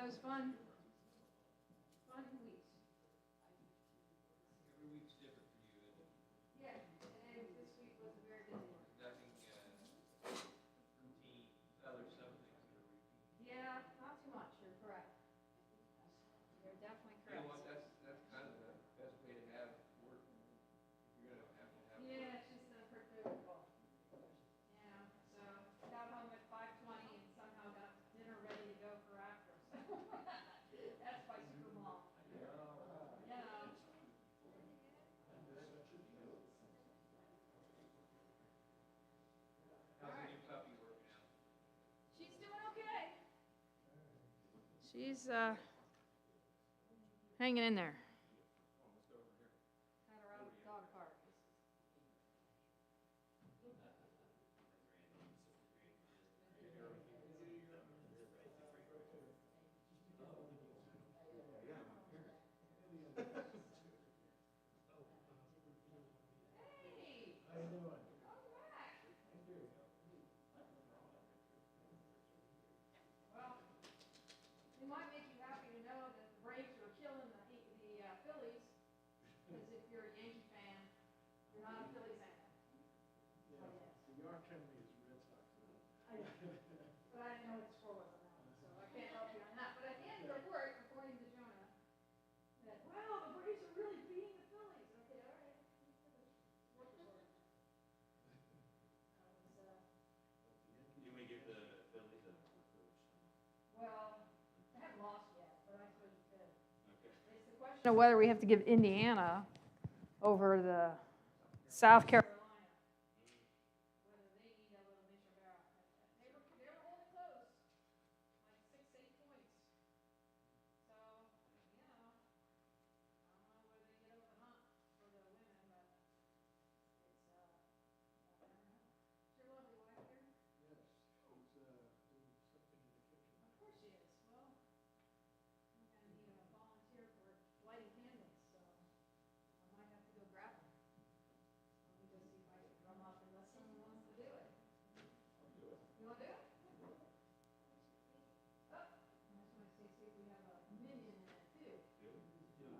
was fun. Fun weeks. Every week's different for you, isn't it? Yeah, and this week was a very busy one. Nothing routine. Well, there's some things that are routine. Yeah, not too much, you're correct. You're definitely You know correct. what, that's kind of the best way to have work, if you're gonna have to have Yeah, work. it's just unpredictable. Yeah, so got home at 5:20 and somehow got dinner ready to go for after, so that's my super mom. You know. How's the new puppy working out? She's doing okay. She's hanging in there. Almost over here. Had her out at the dog park. Hey, How you doing? welcome back. Well, it might make you happy to know that the Braves are killing the Phillies, because if you're a Yankee fan, you're not a Phillies fan. Yeah, the York Kennedy is Red Sox. I know. But I didn't know what the score was on that one, so I can't help you on that. But at the end of the report, according to Jonah, that, wow, the Braves are really beating the Phillies. Okay, all right. Work report. That was, You may give the Phillies a coach. well, I haven't lost yet, but I suppose you could. Okay. It's the question of whether we have to give Indiana over the South Carolina. Whether they need a little Mitchell Barrow. They were holding close, like 6, 8 points. So, you know, I don't know whether they get over the hump for the women, but it's, I don't know. Is your lovely wife here? Yes, she's doing something in the kitchen. Of course she is. Well, I'm gonna need a volunteer for lighting candles, so I might have to go grab them. Let me go see if I can drum up unless someone wants to do it. I'll do it. You wanna do it? Oh, I just wanna see if we have a minion in it too. Do it. Do it.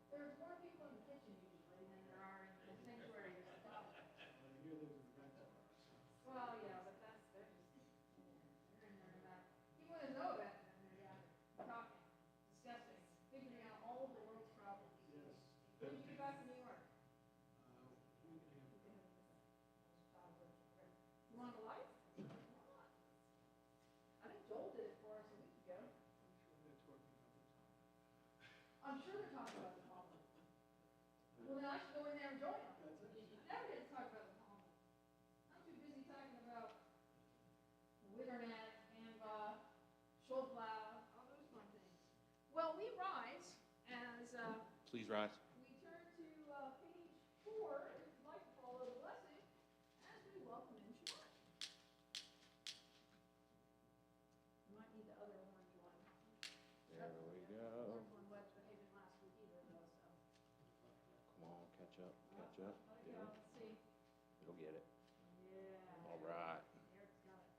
There's more people in the kitchen usually than there are in the sanctuary. You hear there's an event tomorrow. Well, yeah, but they're just, they're in there about, even when there's no event, they're gathered, talking, discussing, figuring out all of the world's problems. Yes. When did you get back to New York? Week and a half ago. You want a light? I think Joel did it for us a week ago. I'm sure they're talking about the Talmud. I'm sure they're talking about the Talmud. Well, then I should go in there and join them. Never get to talk about the Talmud. I'm too busy talking about the Witternet, Canva, Schulplau, all those fun things. Well, we rise as Please rise. we turn to page 4, if you'd like to follow the blessing, as we welcome in Shabbat. You might need the other orange one. There we go. Orange one wasn't behaving last week either, though, so. Come on, catch up, catch up. Let it go, let's see. It'll get it. Yeah. All right. Eric's got it.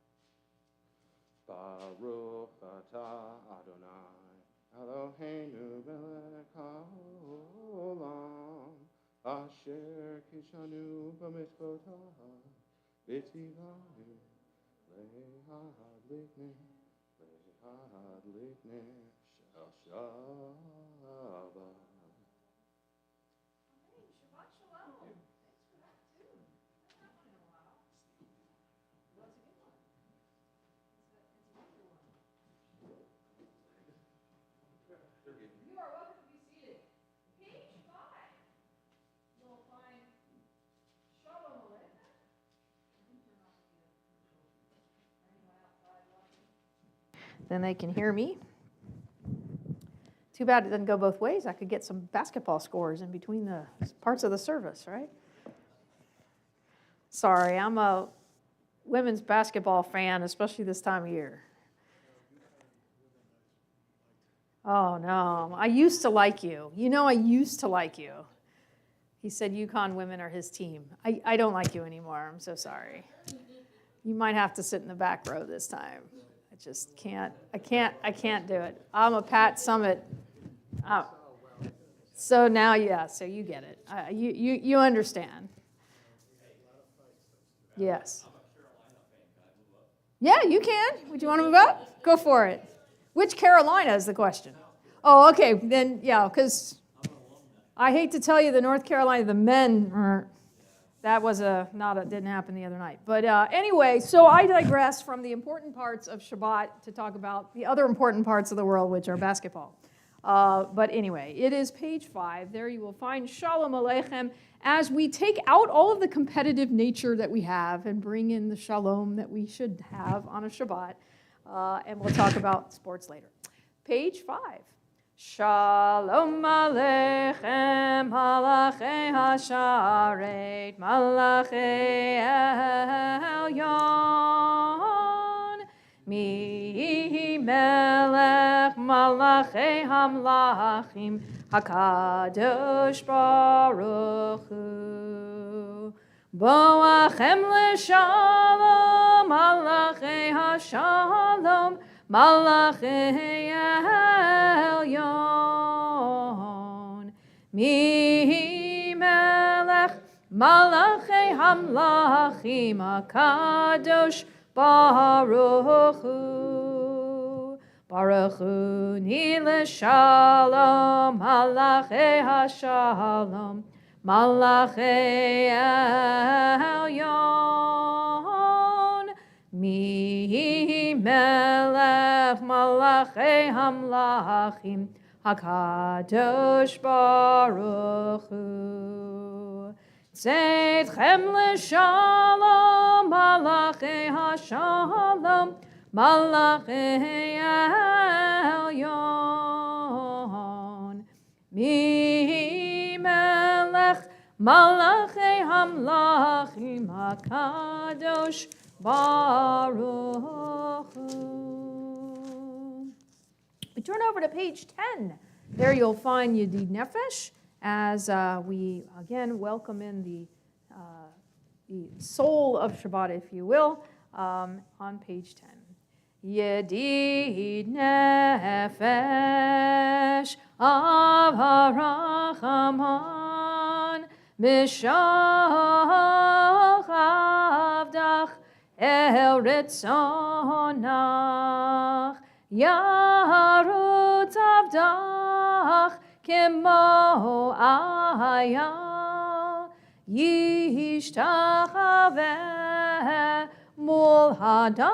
Baruch atah Adonai Eloheinu melech haolam asher kishanu b'mitzvotav v'tzivanu lehad liknei shel Shabbat. Hey, Shabbat Shalom. Thanks for that, too. Haven't had one in a while. Well, it's a good one. It's a wonder one. You are welcome to be seated. Page 5. You'll find Shalom Aleichem. Then they can hear me. Too bad it doesn't go both ways. I could get some basketball scores in between the parts of the service, right? Sorry, I'm a women's basketball fan, especially this time of year. Oh, no. I used to like you. You know I used to like you. He said Yukon women are his team. I don't like you anymore. I'm so sorry. You might have to sit in the back row this time. I just can't. I can't do it. I'm a Pat Summit. So now, yeah. So you get it. You understand. Yes. Yeah, you can. Would you want to move up? Go for it. Which Carolina is the question? Oh, okay. Then, yeah, because I hate to tell you, the North Carolina, the men, that was didn't happen the other night. But anyway, so I digress from the important parts of Shabbat to talk about the other important parts of the world, which are basketball. But anyway, it is page 5. There you will find Shalom Aleichem as we take out all of the competitive nature that we have and bring in the shalom that we should have on a Shabbat. And we'll talk about sports later. Page 5. Shalom Aleichem Malachei HaSharet Malachei Elyon Mi Melech Malachei Hamlachim HaKadosh Baruch Hu Boachem L'Shalom Malachei HaShalom Malachei Elyon Mi Melech Malachei Hamlachim HaKadosh Baruch Hu Baruch Hu Ni L'Shalom Malachei HaShalom Malachei Elyon Mi Melech Malachei Hamlachim HaKadosh Baruch Hu Tzedchem L'Shalom Malachei HaShalom Malachei Elyon Mi Melech Malachei Hamlachim HaKadosh Baruch Hu. We turn over to page 10. There you'll find Yedid Nefesh as we again welcome in the soul of Shabbat, if you will, on page 10. Yedid Nefesh of HaRachamon Mishach Avdach El Ritzonach Yarut Avdach Kemo Aya Yishtachaveh Mul Hadarach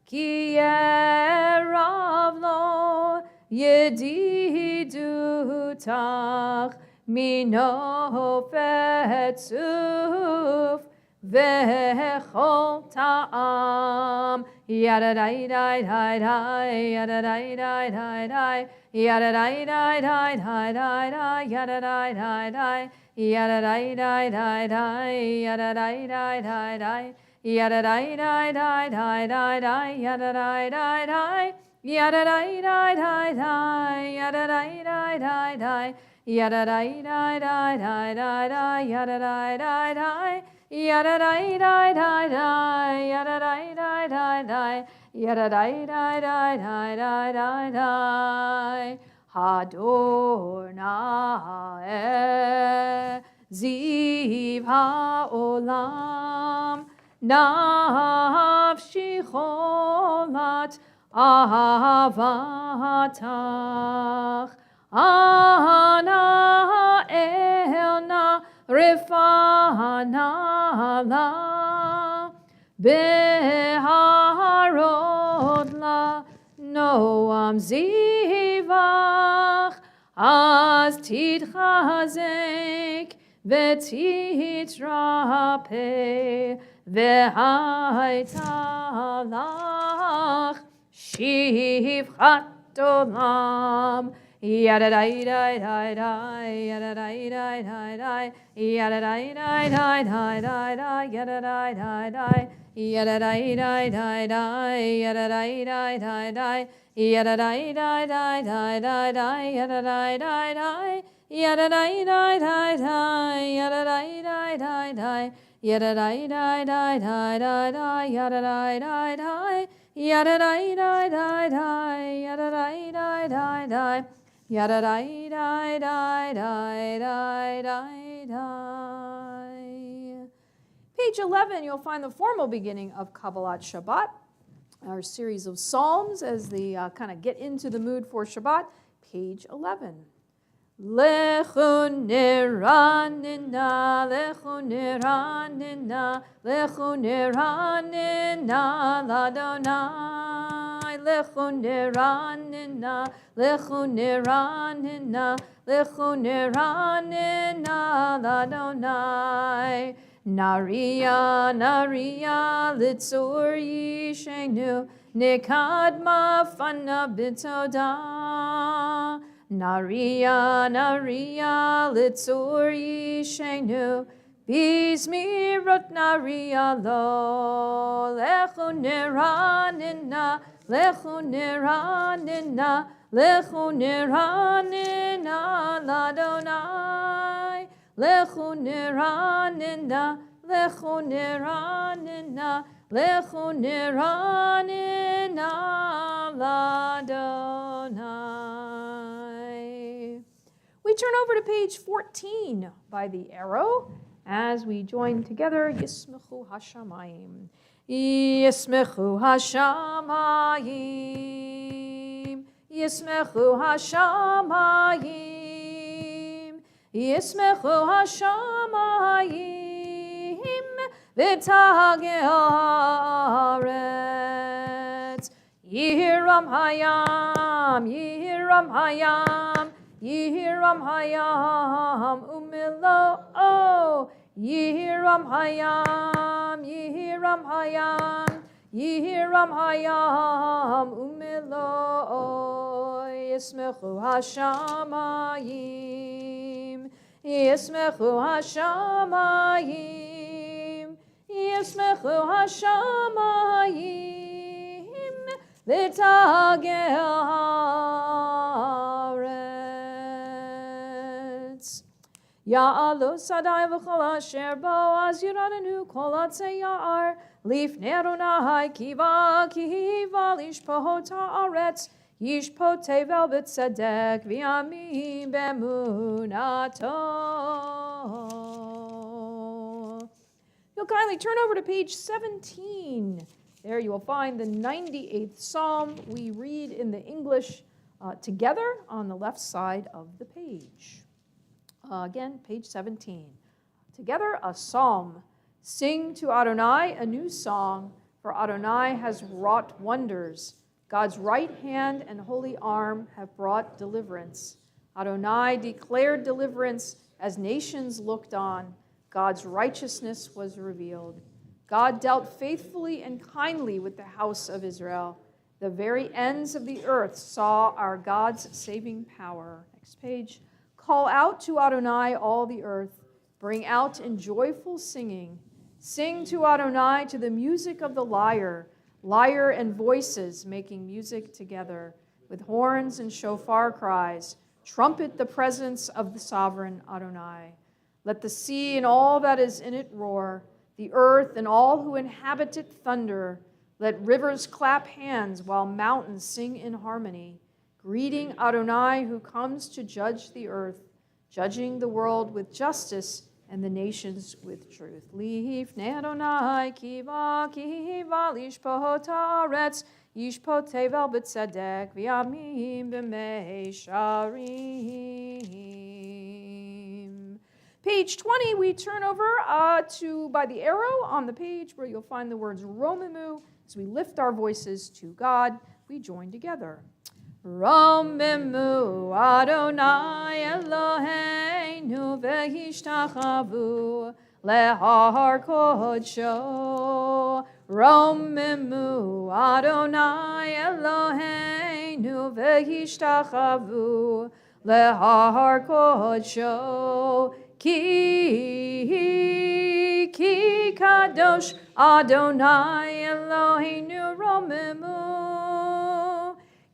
Ki Yerav Lo Yedidutach Mino Fetzuf Vechol Ta'am Yadadai dai dai dai Yadadai dai dai dai Yadadai dai dai dai dai dai Yadadai dai dai Yadadai dai dai dai Yadadai dai dai dai Yadadai dai dai dai dai dai Yadadai dai dai Yadadai dai dai dai Yadadai dai dai dai Yadadai dai dai dai dai dai Yadadai dai dai Yadadai dai dai dai Yadadai dai dai dai Yadadai dai dai dai dai dai dai Hadornae Ziv ha'olam Nafshi cholat ahavatach Ana elna rifana la Beharod la noam zivach Az titchazek v'titrape v'haitalach shivchat olam Yadadai dai dai dai Yadadai dai dai dai Yadadai dai dai dai dai dai Yadadai dai dai Yadadai dai dai dai Yadadai dai dai dai Yadadai dai dai dai dai dai Yadadai dai dai yada dai dai dai dai, yada dai dai dai dai, yada dai dai dai dai dai dai, yada dai dai dai, yada dai dai dai dai, yada dai dai dai dai, yada dai dai dai dai dai dai dai. Page 11, you'll find the formal beginning of Kabbalat Shabbat, our series of psalms as they kind of get into the mood for Shabbat. Page 11. Lechu niranina, lechu niranina, lechu niranina, ladonai. Lechu niranina, lechu niranina, lechu niranina, ladonai. Nariya, Nariya, litzur yishenu, nikadma fana bitoda. Nariya, Nariya, litzur yishenu, bizmirot Nariya lo. Lechu niranina, lechu niranina, lechu niranina, ladonai. Lechu niranina, lechu niranina, lechu niranina, ladonai. We turn over to page 14 by the arrow as we join together Yismechu Hashamayim. Yismechu Hashamayim. Yismechu Hashamayim. Yismechu Hashamayim v'tageh haaretz. Yihiram hayam, Yihiram hayam, Yihiram hayam umilo. Yihiram hayam, Yihiram hayam, Yihiram hayam umilo. Yismechu Hashamayim. Yismechu Hashamayim, Yismechu Hashamayim, v'tageh haaretz. Ya'alu sadai v'chol asher bo'az yiradenu kol atzei ya'ar, lifnei Adonai kiva lishpahot haaretz. Yishpot tevel b'tzedek v'yamim b'emunato. You'll kindly turn over to page 17. There you will find the 98th Psalm. We read in the English together on the left side of the page. Again, page 17. Together, a psalm. Sing to Adonai a new song, for Adonai has wrought wonders. God's right hand and holy arm have brought deliverance. Adonai declared deliverance as nations looked on. God's righteousness was revealed. God dealt faithfully and kindly with the house of Israel. The very ends of the earth saw our God's saving power. Next page. Call out to Adonai, all the earth. Bring out in joyful singing. Sing to Adonai to the music of the lyre. Lyre and voices making music together, with horns and shofar cries. Trumpet the presence of the sovereign Adonai. Let the sea and all that is in it roar, the earth and all who inhabit it thunder. Let rivers clap hands while mountains sing in harmony, greeting Adonai who comes to judge the earth, judging the world with justice and the nations with truth. Lifnei Adonai kiva lishpahot haaretz, yishpot tevel b'tzedek v'yamim b'meisharim. Page 20, we turn over to by the arrow on the page where you'll find the words Romimu. As we lift our voices to God, we join together. Romimu Adonai Eloheinu v'hishtachavu lehar kodsho. Romimu Adonai Eloheinu v'hishtachavu lehar kodsho. Ki kadosh Adonai Eloheinu romimu.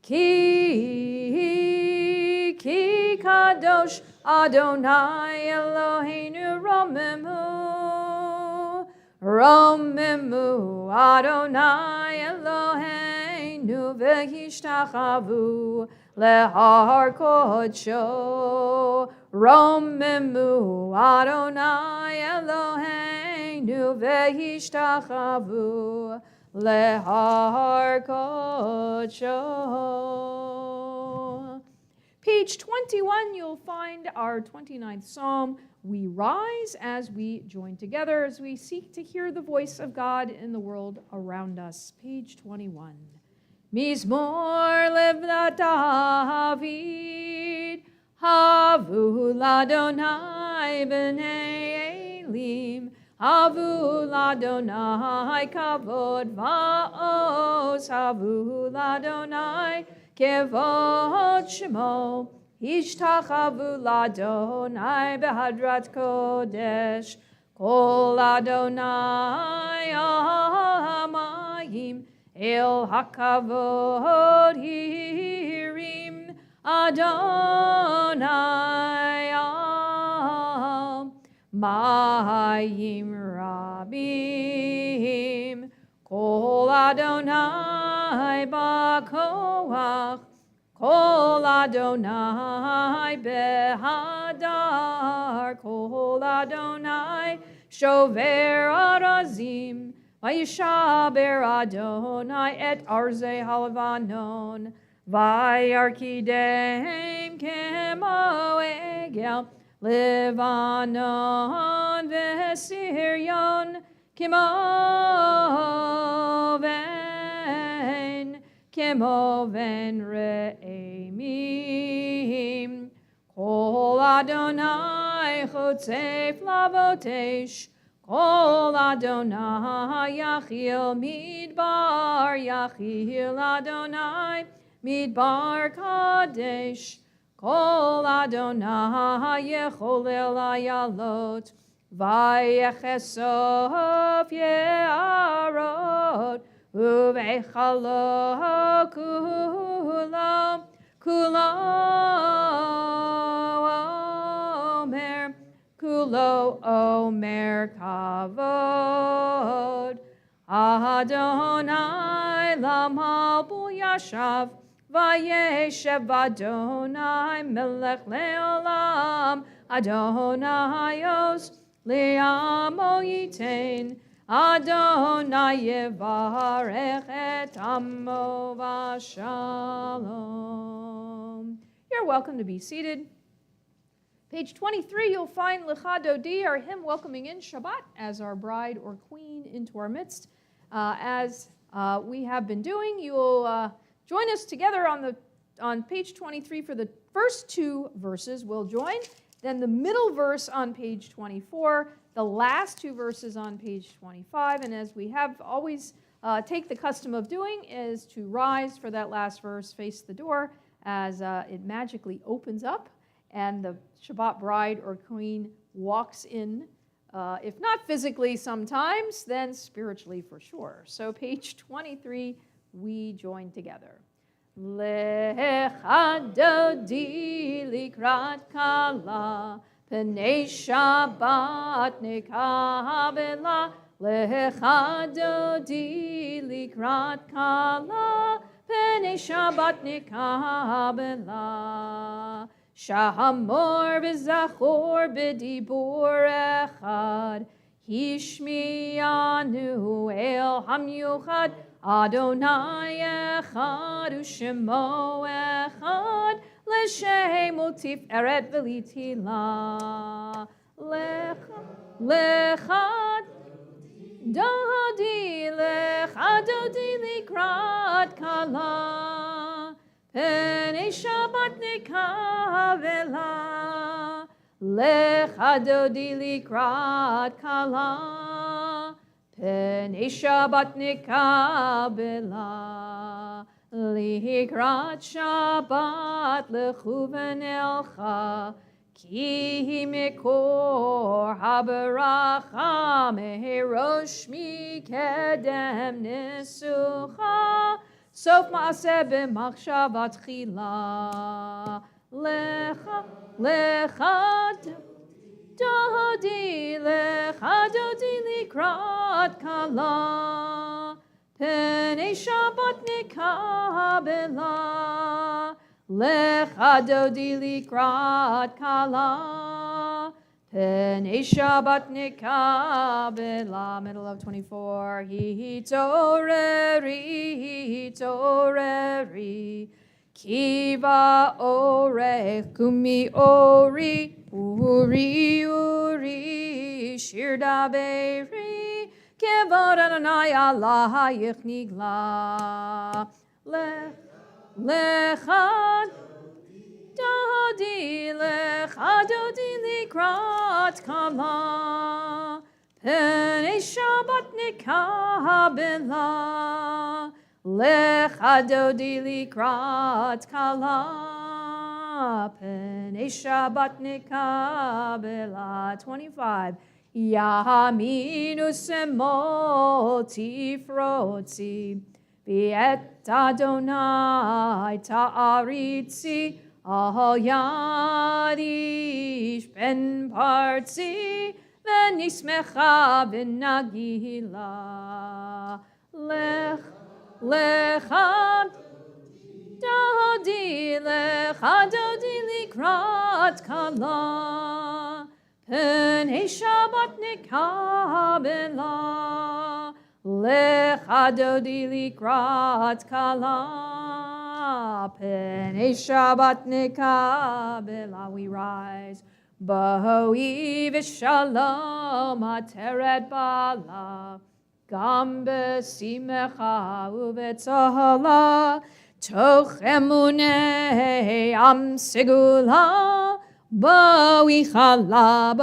Ki kadosh Adonai Eloheinu romemu. Romemu Adonai Eloheinu v'hishtachavu lehar kodsho. Romemu Adonai Eloheinu v'hishtachavu lehar kodsho. Page 21, you'll find our 29th Psalm. We rise as we join together, as we seek to hear the voice of God in the world around us. Page 21. Mizmor levnat David, havu ladonai b'nei Elim, havu ladonai kavod va'os, havu ladonai kevod shemo. Ishtachavu ladonai behadrat kodesh, kol Adonai amayim, el hakavod hirim, Adonai amayim rabim, kol Adonai bakoach, Kol Adonai behadar, Kol Adonai shover arazim, Vayishaber Adonai et arze halvanon, Vayarkidem kemo egel, Levanon v'Siryon kemo Kemoven re'emim, Kol Adonai chotzef lavotesh, Kol Adonai yachil midbar, Yachil Adonai midbar kadesh, Kol Adonai yecholel ayalot, Vayechesof ye'arot, Uvechalo kulo omer kavod. Adonai lamalbu yashav, vayeshev Adonai melech leolam, Adonai os le'amo yitain, Adonai yevarech et amo v'shalom. You're welcome to be seated. Page 23, you'll find Lecha Dodi, our hymn welcoming in Shabbat as our bride or queen into our midst. As we have been doing, you'll join us together on page 23 for the first two verses. We'll join. Then the middle verse on page 24, the last two verses on page 25, and as we have always take the custom of doing, is to rise for that last verse, face the door, as it magically opens up, and the Shabbat bride or queen walks in, if not physically sometimes, then spiritually for sure. So page 23, we join together. Lecha dodi likrat kala, P'nei Shabbat nekabela, Lecha dodi likrat kala, P'nei Shabbat nekabela. Shahamor v'zachor b'dibur echad, Hishmiyanu el hamyuchad, Adonai echad u'shemo echad, L'shem u'tiferet v'litila. Lecha dodi likrat kala, P'nei Shabbat nekavela. Lecha dodi likrat kala, P'nei Shabbat nekabela. Likrat Shabbat lechuven elcha, Ki mikor habaracha, Meherosh mikedem nisucha, Sof maaseh b'machshavat chila. lecha, dodi, lecha dodi likrat kala, penei Shabbat nikabela, lecha dodi likrat kala, penei Shabbat nikabela. Middle of 24. Hitoreri, kiva ore, kumi ori, uri, shirda beiri, kevod Adonai Allahayich nigla. Lecha dodi, lecha dodi likrat kala, penei Shabbat nikabela, lecha dodi likrat kala, penei Shabbat nikabela. 25. Yaminu semol tifrotzi, Biet Adonai ta'aritzi, Al yadish ben partzi, Venismecha v'nagila. Lecha dodi likrat kala, penei Shabbat nikabela, lecha dodi likrat kala, penei Shabbat nikabela. We rise. Boi v'shalom ateret bala, gam b'simecha u'v'tzola, toch emunei am segula, boi chala,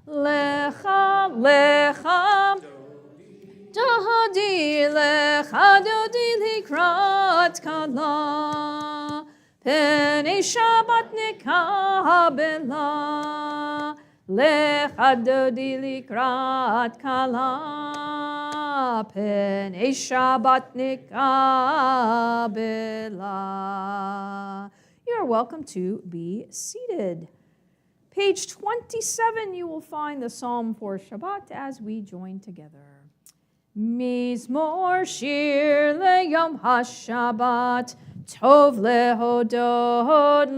lecha dodi likrat kala, penei Shabbat nikabela, lecha dodi likrat kala, penei Shabbat nikabela. You are welcome to be seated. Page 27, you will find the Psalm for Shabbat as we join together. Mizmor shir leyom hashabbat, tov lehodod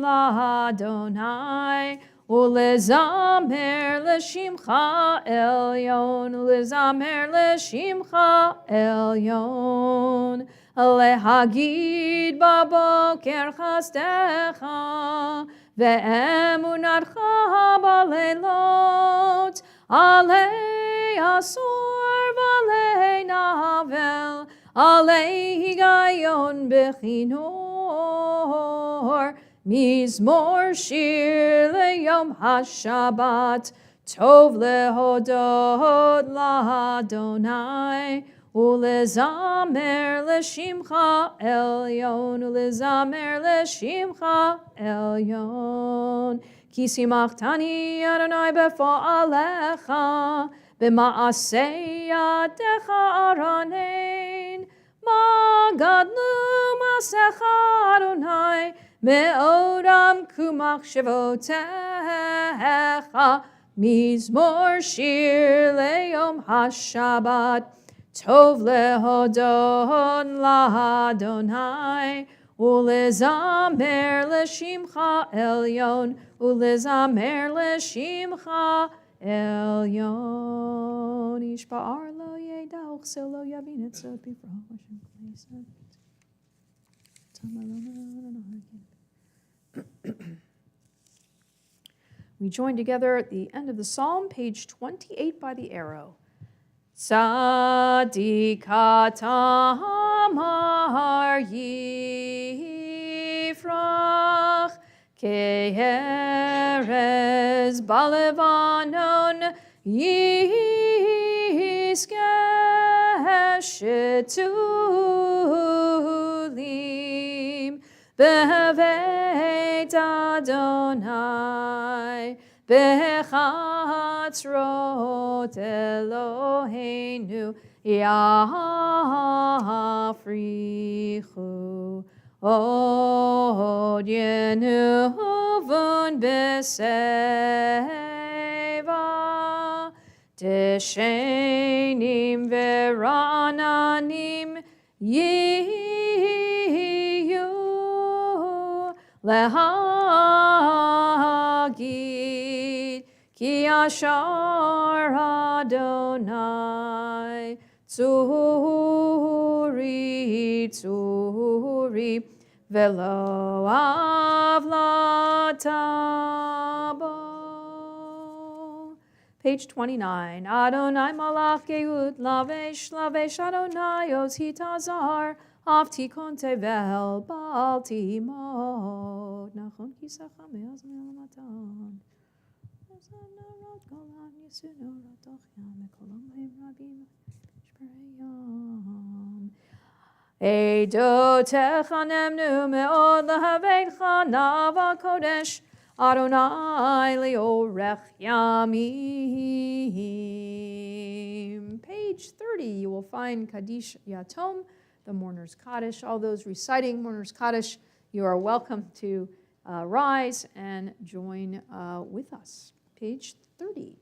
la'Adonai, ulezamer l'shimcha elyon, ulezamer l'shimcha elyon, lehagid baboker chasdecha, ve'emunatcha baleilot, alei asur v'alei navel, alei higayon bechinor, mizmor shir leyom hashabbat, tov lehodod la'Adonai, ulezamer l'shimcha elyon, ulezamer l'shimcha elyon. Ki simachtani Adonai befa'alecha, b'ma'asei yadecha aranein, magadlu masecha Adonai, me'odam kumach shevotecha, mizmor shir leyom hashabbat, tov lehodon la'Adonai, ulezamer l'shimcha elyon, ulezamer l'shimcha elyon. Ish ba'ar lo yeda uchsel lo yavin etzot bifra Hashem k'neisat. We join together at the end of the psalm, page 28 by the arrow. Tzadika tamar yifrach, ke'erez balevanon yiskeh shetulim, bevet Adonai, bechatzrot Eloheinu yafrichu. Od yenuvun beseva, deshenim verananim yiyu lehagid ki ashar Adonai tzuri velo avlatabo. Page 29. Adonai malach geut lavesh Adonai os hitazar afti konte vel baltimot nachon kisacham me'az me'alamatan. Eido techanemnu me'od lahavecha nava kodesh Adonai liorech yamim. Page 30, you will find Kaddish Yatom, the Mourner's Kaddish. All those reciting Mourner's Kaddish, you are welcome to rise and join with us. Page 30.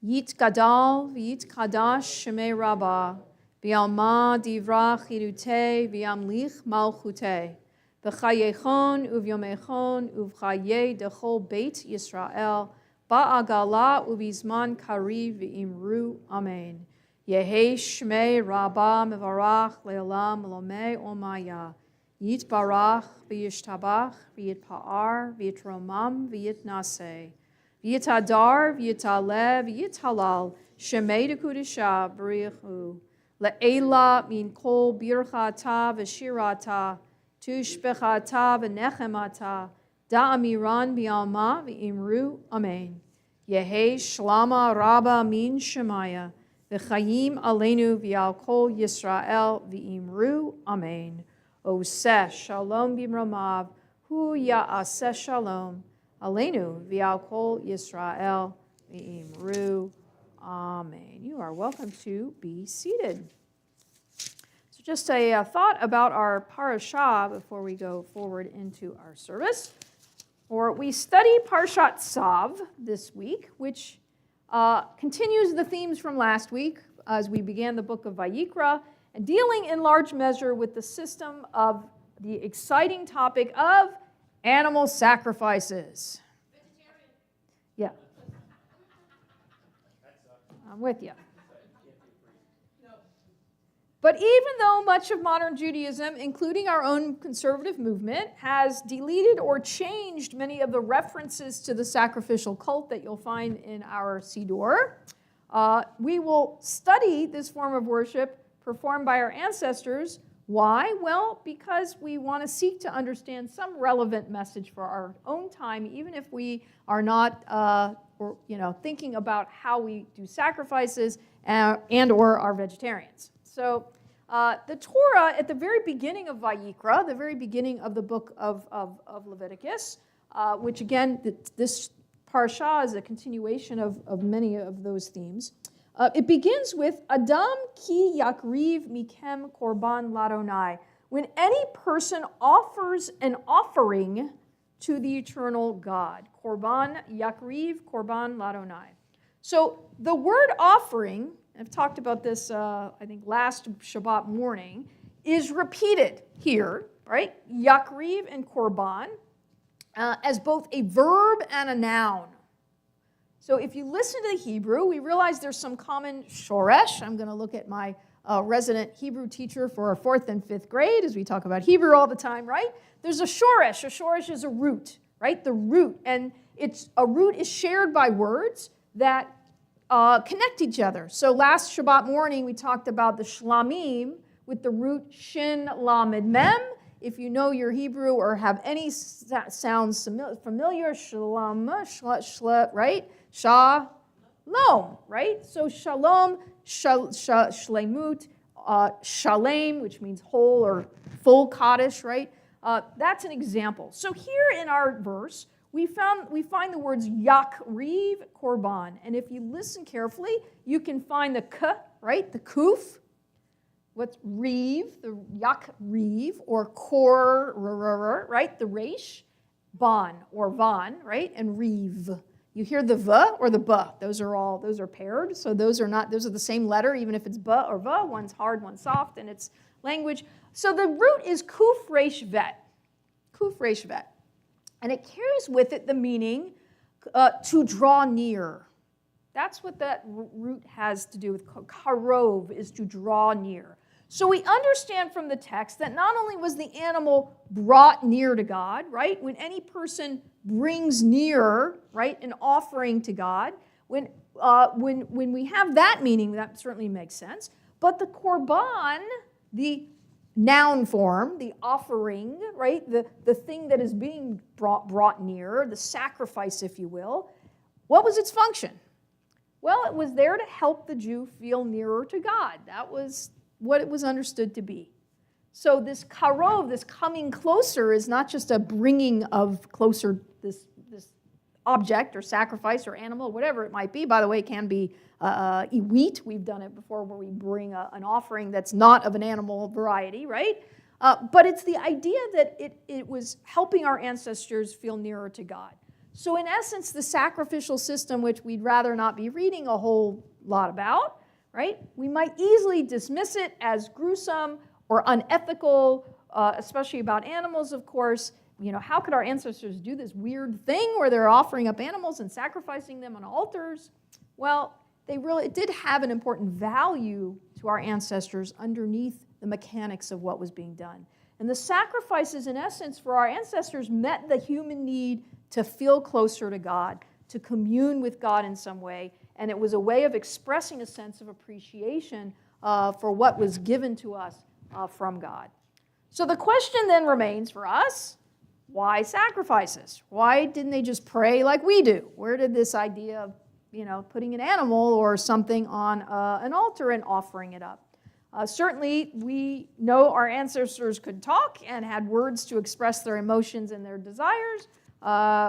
Yit gadal v'yit kadash shemei rabbah v'yalma divra chirute v'yamlich malchute v'chayechon uvyomechon uvchaye dechol beit Yisrael ba'agala uvizman kariv v'imru amen. Yehi shmei rabbah mevarach le'olam lomei omaya. Yit barach v'yishtabach v'yitpa'ar v'yitromam v'yitnaseh. V'yitadar v'yitaleh v'yithalal shemei dekudisha b'richu le'ela min kol birchata v'shirata tushbechata v'nechemata da'amiran b'alma v'imru amen. Yehi shlama rabba min shemaya v'chayim aleinu v'al kol Yisrael v'imru amen. Oseh shalom b'mromav hu ya'aseh shalom Aleinu v'al kol Yisrael v'imru. Amen. You are welcome to be seated. So just a thought about our parashah before we go forward into our service. Or we study Parshat Tzav this week, which continues the themes from last week as we began the book of Vayikra, and dealing in large measure with the system of the exciting topic of animal sacrifices. Yeah. I'm with you. But even though much of modern Judaism, including our own conservative movement, has deleted or changed many of the references to the sacrificial cult that you'll find in our Siddur, we will study this form of worship performed by our ancestors. Why? Well, because we want to seek to understand some relevant message for our own time, even if we are not thinking about how we do sacrifices and or are vegetarians. So the Torah, at the very beginning of Vayikra, the very beginning of the book of Leviticus, which again, this parsha is a continuation of many of those themes. It begins with Adam ki yakriv mikem korban ladonai. When any person offers an offering to the eternal God. Korban yakriv, korban ladonai. So the word offering, I've talked about this, I think, last Shabbat morning, is repeated here, right? Yakriv and korban, as both a verb and a noun. So if you listen to the Hebrew, we realize there's some common shoresh. I'm going to look at my resident Hebrew teacher for our 4th and 5th grade, as we talk about Hebrew all the time, right? There's a shoresh. A shoresh is a root, right? The root. And a root is shared by words that connect each other. So last Shabbat morning, we talked about the shlamim with the root shin lamed mem. If you know your Hebrew or have any sounds familiar, shalom, right? Shalom, right? So shalom, shlemut, shalem, which means whole or full kaddish, right? That's an example. So here in our verse, we find the words yakriv, korban. And if you listen carefully, you can find the k, right? The kuf, what's reeve, the yak reeve, or kor, right? The resh, bon or von, right? And reeve. You hear the v or the b. Those are paired. So those are the same letter, even if it's b or v. One's hard, one's soft in its language. So the root is kuf resh vet. Kuf resh vet. And it carries with it the meaning to draw near. That's what that root has to do with. Karov is to draw near. So we understand from the text that not only was the animal brought near to God, right? When any person brings near, right, an offering to God, when we have that meaning, that certainly makes sense. But the korban, the noun form, the offering, right, the thing that is being brought near, the sacrifice, if you will, what was its function? Well, it was there to help the Jew feel nearer to God. That was what it was understood to be. So this karov, this coming closer, is not just a bringing of closer this object or sacrifice or animal, whatever it might be. By the way, it can be wheat. We've done it before where we bring an offering that's not of an animal variety, right? But it's the idea that it was helping our ancestors feel nearer to God. So in essence, the sacrificial system, which we'd rather not be reading a whole lot about, right? We might easily dismiss it as gruesome or unethical, especially about animals, of course. You know, how could our ancestors do this weird thing where they're offering up animals and sacrificing them on altars? Well, it did have an important value to our ancestors underneath the mechanics of what was being done. And the sacrifices, in essence, for our ancestors met the human need to feel closer to God, to commune with God in some way, and it was a way of expressing a sense of appreciation for what was given to us from God. So the question then remains for us, why sacrifices? Why didn't they just pray like we do? Where did this idea of, putting an animal or something on an altar and offering it up? Certainly, we know our ancestors could talk and had words to express their emotions and their desires.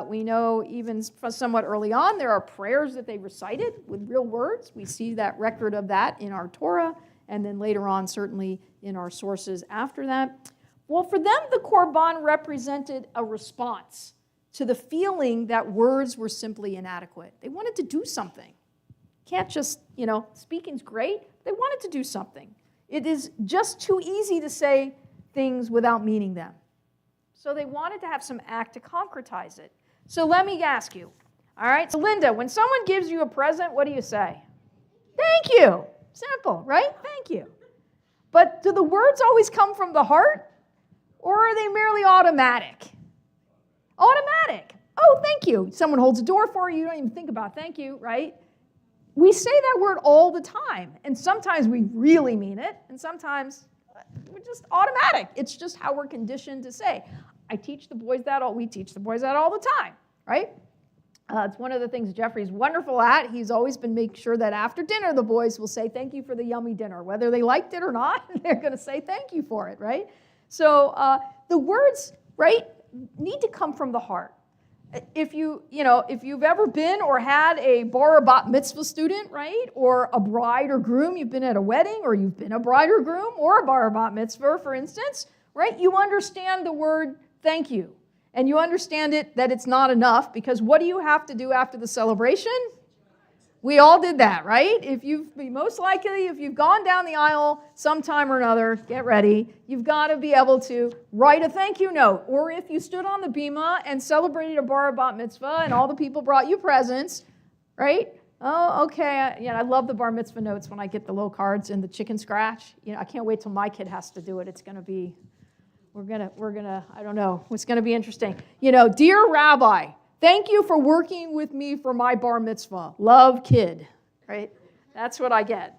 We know even somewhat early on there are prayers that they recited with real words. We see that record of that in our Torah, and then later on certainly in our sources after that. Well, for them, the korban represented a response to the feeling that words were simply inadequate. They wanted to do something. Can't just, speaking's great. They wanted to do something. It is just too easy to say things without meaning them. So they wanted to have some act to concretize it. So let me ask you, all right? So Linda, when someone gives you a present, what do you say? Thank you. Simple, right? Thank you. But do the words always come from the heart? Or are they merely automatic? Automatic. Oh, thank you. Someone holds a door for you. You don't even think about thank you, right? We say that word all the time. And sometimes we really mean it. And sometimes we're just automatic. It's just how we're conditioned to say. We teach the boys that all the time, right? It's one of the things Jeffrey's wonderful at. He's always been making sure that after dinner, the boys will say thank you for the yummy dinner. Whether they liked it or not, they're going to say thank you for it, right? So the words, right, need to come from the heart. If you've ever been or had a bar or bat mitzvah student, right, or a bride or groom, you've been at a wedding, or you've been a bride or groom, or a bar or bat mitzvah, for instance, right, you understand the word thank you. And you understand that it's not enough, because what do you have to do after the celebration? We all did that, right? If you've gone down the aisle sometime or another, get ready, you've got to be able to write a thank you note. Or if you stood on the bima and celebrated a bar or bat mitzvah and all the people brought you presents, right? Oh, okay. I love the bar mitzvah notes when I get the little cards and the chicken scratch. I can't wait till my kid has to do it. It's going to be, I don't know. It's going to be interesting. Dear Rabbi, thank you for working with me for my bar mitzvah. Love, kid, right? That's what I get.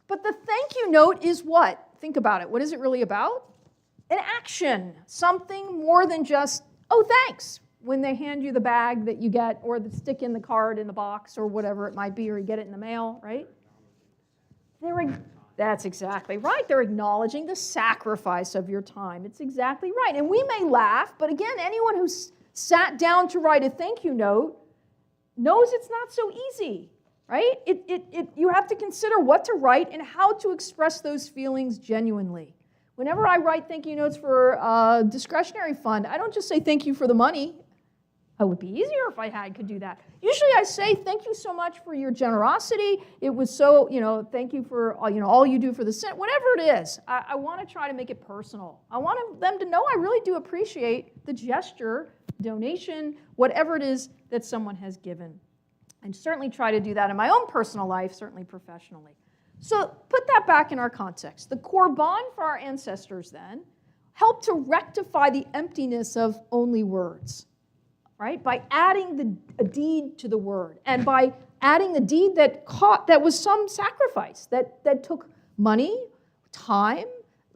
But the thank you note is what? Think about it. What is it really about? An action, something more than just, oh, thanks, when they hand you the bag that you get, or the stick in the card in the box, or whatever it might be, or you get it in the mail, right? That's exactly right. They're acknowledging the sacrifice of your time. It's exactly right. And we may laugh, but again, anyone who's sat down to write a thank you note knows it's not so easy. right? You have to consider what to write and how to express those feelings genuinely. Whenever I write thank you notes for a discretionary fund, I don't just say thank you for the money. It would be easier if I could do that. Usually I say thank you so much for your generosity. It was so, thank you for, all you do for the Senate, whatever it is. I want to try to make it personal. I want them to know I really do appreciate the gesture, donation, whatever it is that someone has given. And certainly try to do that in my own personal life, certainly professionally. So put that back in our context. The korban for our ancestors then helped to rectify the emptiness of only words, right? By adding a deed to the word, and by adding a deed that was some sacrifice, that took money, time,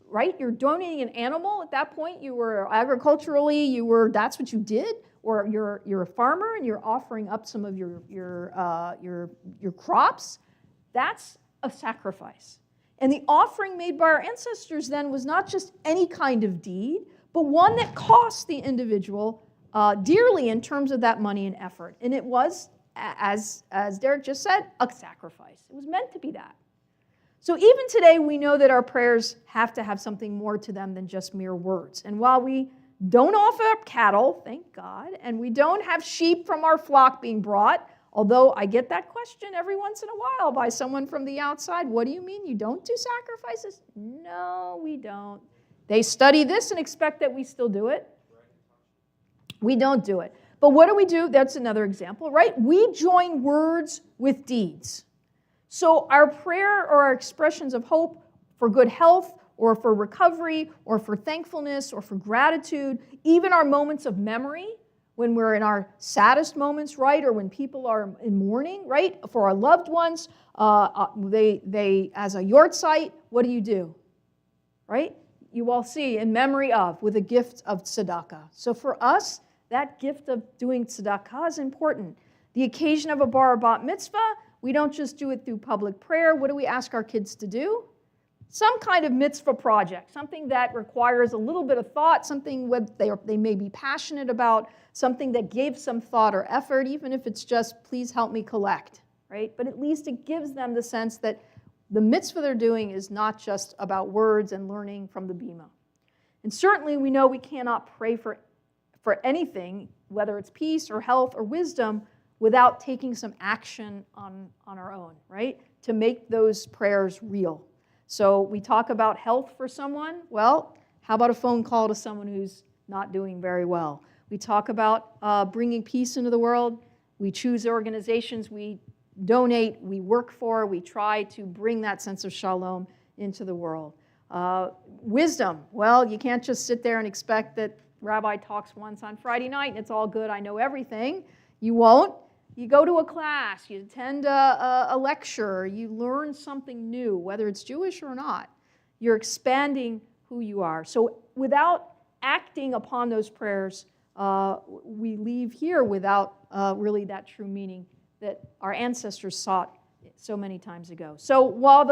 right? You're donating an animal at that point. You were agriculturally, that's what you did. Or you're a farmer and you're offering up some of your crops. That's a sacrifice. And the offering made by our ancestors then was not just any kind of deed, but one that cost the individual dearly in terms of that money and effort. And it was, as Derek just said, a sacrifice. It was meant to be that. So even today, we know that our prayers have to have something more to them than just mere words. And while we don't offer up cattle, thank God, and we don't have sheep from our flock being brought, although I get that question every once in a while by someone from the outside. What do you mean you don't do sacrifices? No, we don't. They study this and expect that we still do it. We don't do it. But what do? That's another example, right? We join words with deeds. So our prayer or our expressions of hope for good health, or for recovery, or for thankfulness, or for gratitude, even our moments of memory, when we're in our saddest moments, right, or when people are in mourning, right, for our loved ones, they as a yortzeit, what do? Right? You all see, in memory of, with a gift of tzedakah. So for us, that gift of doing tzedakah is important. The occasion of a bar or bat mitzvah, we don't just do it through public prayer. What do we ask our kids to do? Some kind of mitzvah project, something that requires a little bit of thought, something they may be passionate about, something that gives some thought or effort, even if it's just, please help me collect, right? But at least it gives them the sense that the mitzvah they're doing is not just about words and learning from the bima. And certainly we know we cannot pray for anything, whether it's peace or health or wisdom, without taking some action on our own, right? To make those prayers real. So we talk about health for someone. Well, how about a phone call to someone who's not doing very well? We talk about bringing peace into the world. We choose organizations we donate, we work for, we try to bring that sense of shalom into the world. Wisdom. Well, you can't just sit there and expect that Rabbi talks once on Friday night and it's all good, I know everything. You won't. You go to a class, you attend a lecture, you learn something new, whether it's Jewish or not. You're expanding who you are. So without acting upon those prayers, we leave here without really that true meaning that our ancestors sought so many times ago. So while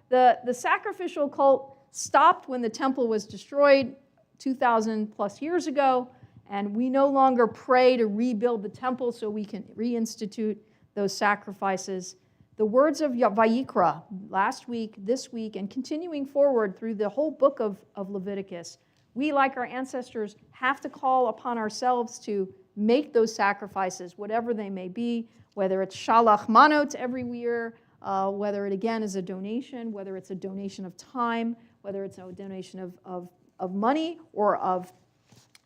the sacrificial cult stopped when the temple was destroyed 2,000 plus years ago, and we no longer pray to rebuild the temple so we can reinstitute those sacrifices. The words of Vayikra last week, this week, and continuing forward through the whole book of Leviticus, we, like our ancestors, have to call upon ourselves to make those sacrifices, whatever they may be, whether it's shalach manot every year, whether it, again, is a donation, whether it's a donation of time, whether it's a donation of money or of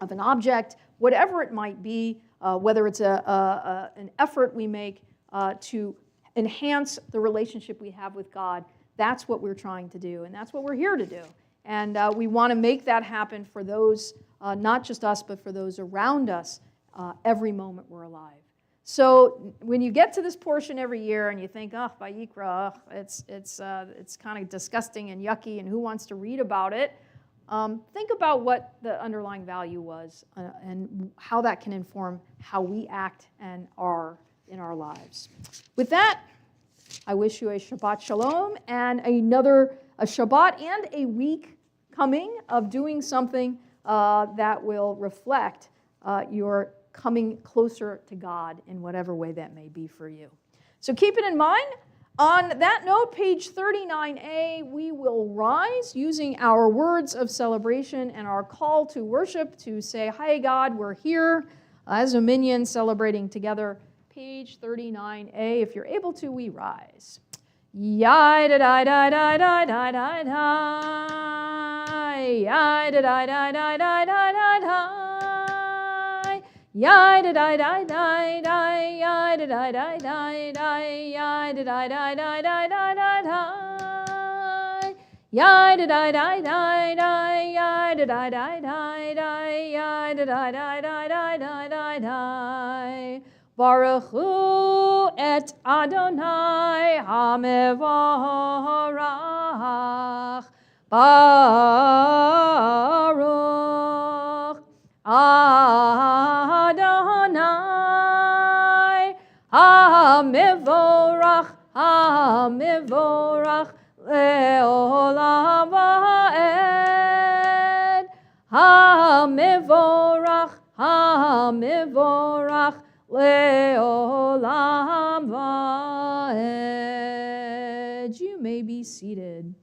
an object, whatever it might be, whether it's an effort we make to enhance the relationship we have with God, that's what we're trying to do, and that's what we're here to do. And we want to make that happen for those, not just us, but for those around us every moment we're alive. So when you get to this portion every year and you think, oh, Vayikra, it's kind of disgusting and yucky, and who wants to read about it? Think about what the underlying value was and how that can inform how we act and are in our lives. With that, I wish you a Shabbat Shalom and a Shabbat and a week coming of doing something that will reflect your coming closer to God in whatever way that may be for you. So keep it in mind. On that note, page 39a, we will rise using our words of celebration and our call to worship to say, hi God, we're here as a minion celebrating together. Page 39a, if you're able to, we rise. Yai da da da da da da da da. Yai da da da da da da da da. Yai da da da da da. Yai da da da da da. Yai da da da da da da da da. Yai da da da da da. Yai da da da da da. Yai da da da da da da da da. Baruch hu et Adonai hamevorach. Baruch Adonai hamevorach, hamevorach leolam va'ed. Hamevorach, hamevorach leolam va'ed. You may be seated.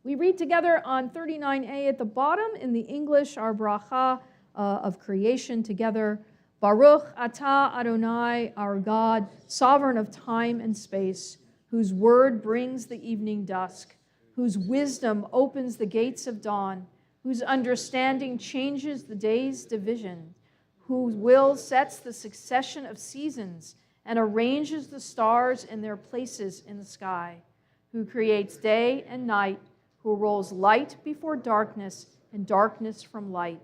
We read together on 39a at the bottom in the English, our bracha of creation together. Baruch atah Adonai, our God, sovereign of time and space, whose word brings the evening dusk, whose wisdom opens the gates of dawn, whose understanding changes the day's division, whose will sets the succession of seasons and arranges the stars in their places in the sky, who creates day and night, who rolls light before darkness and darkness from light,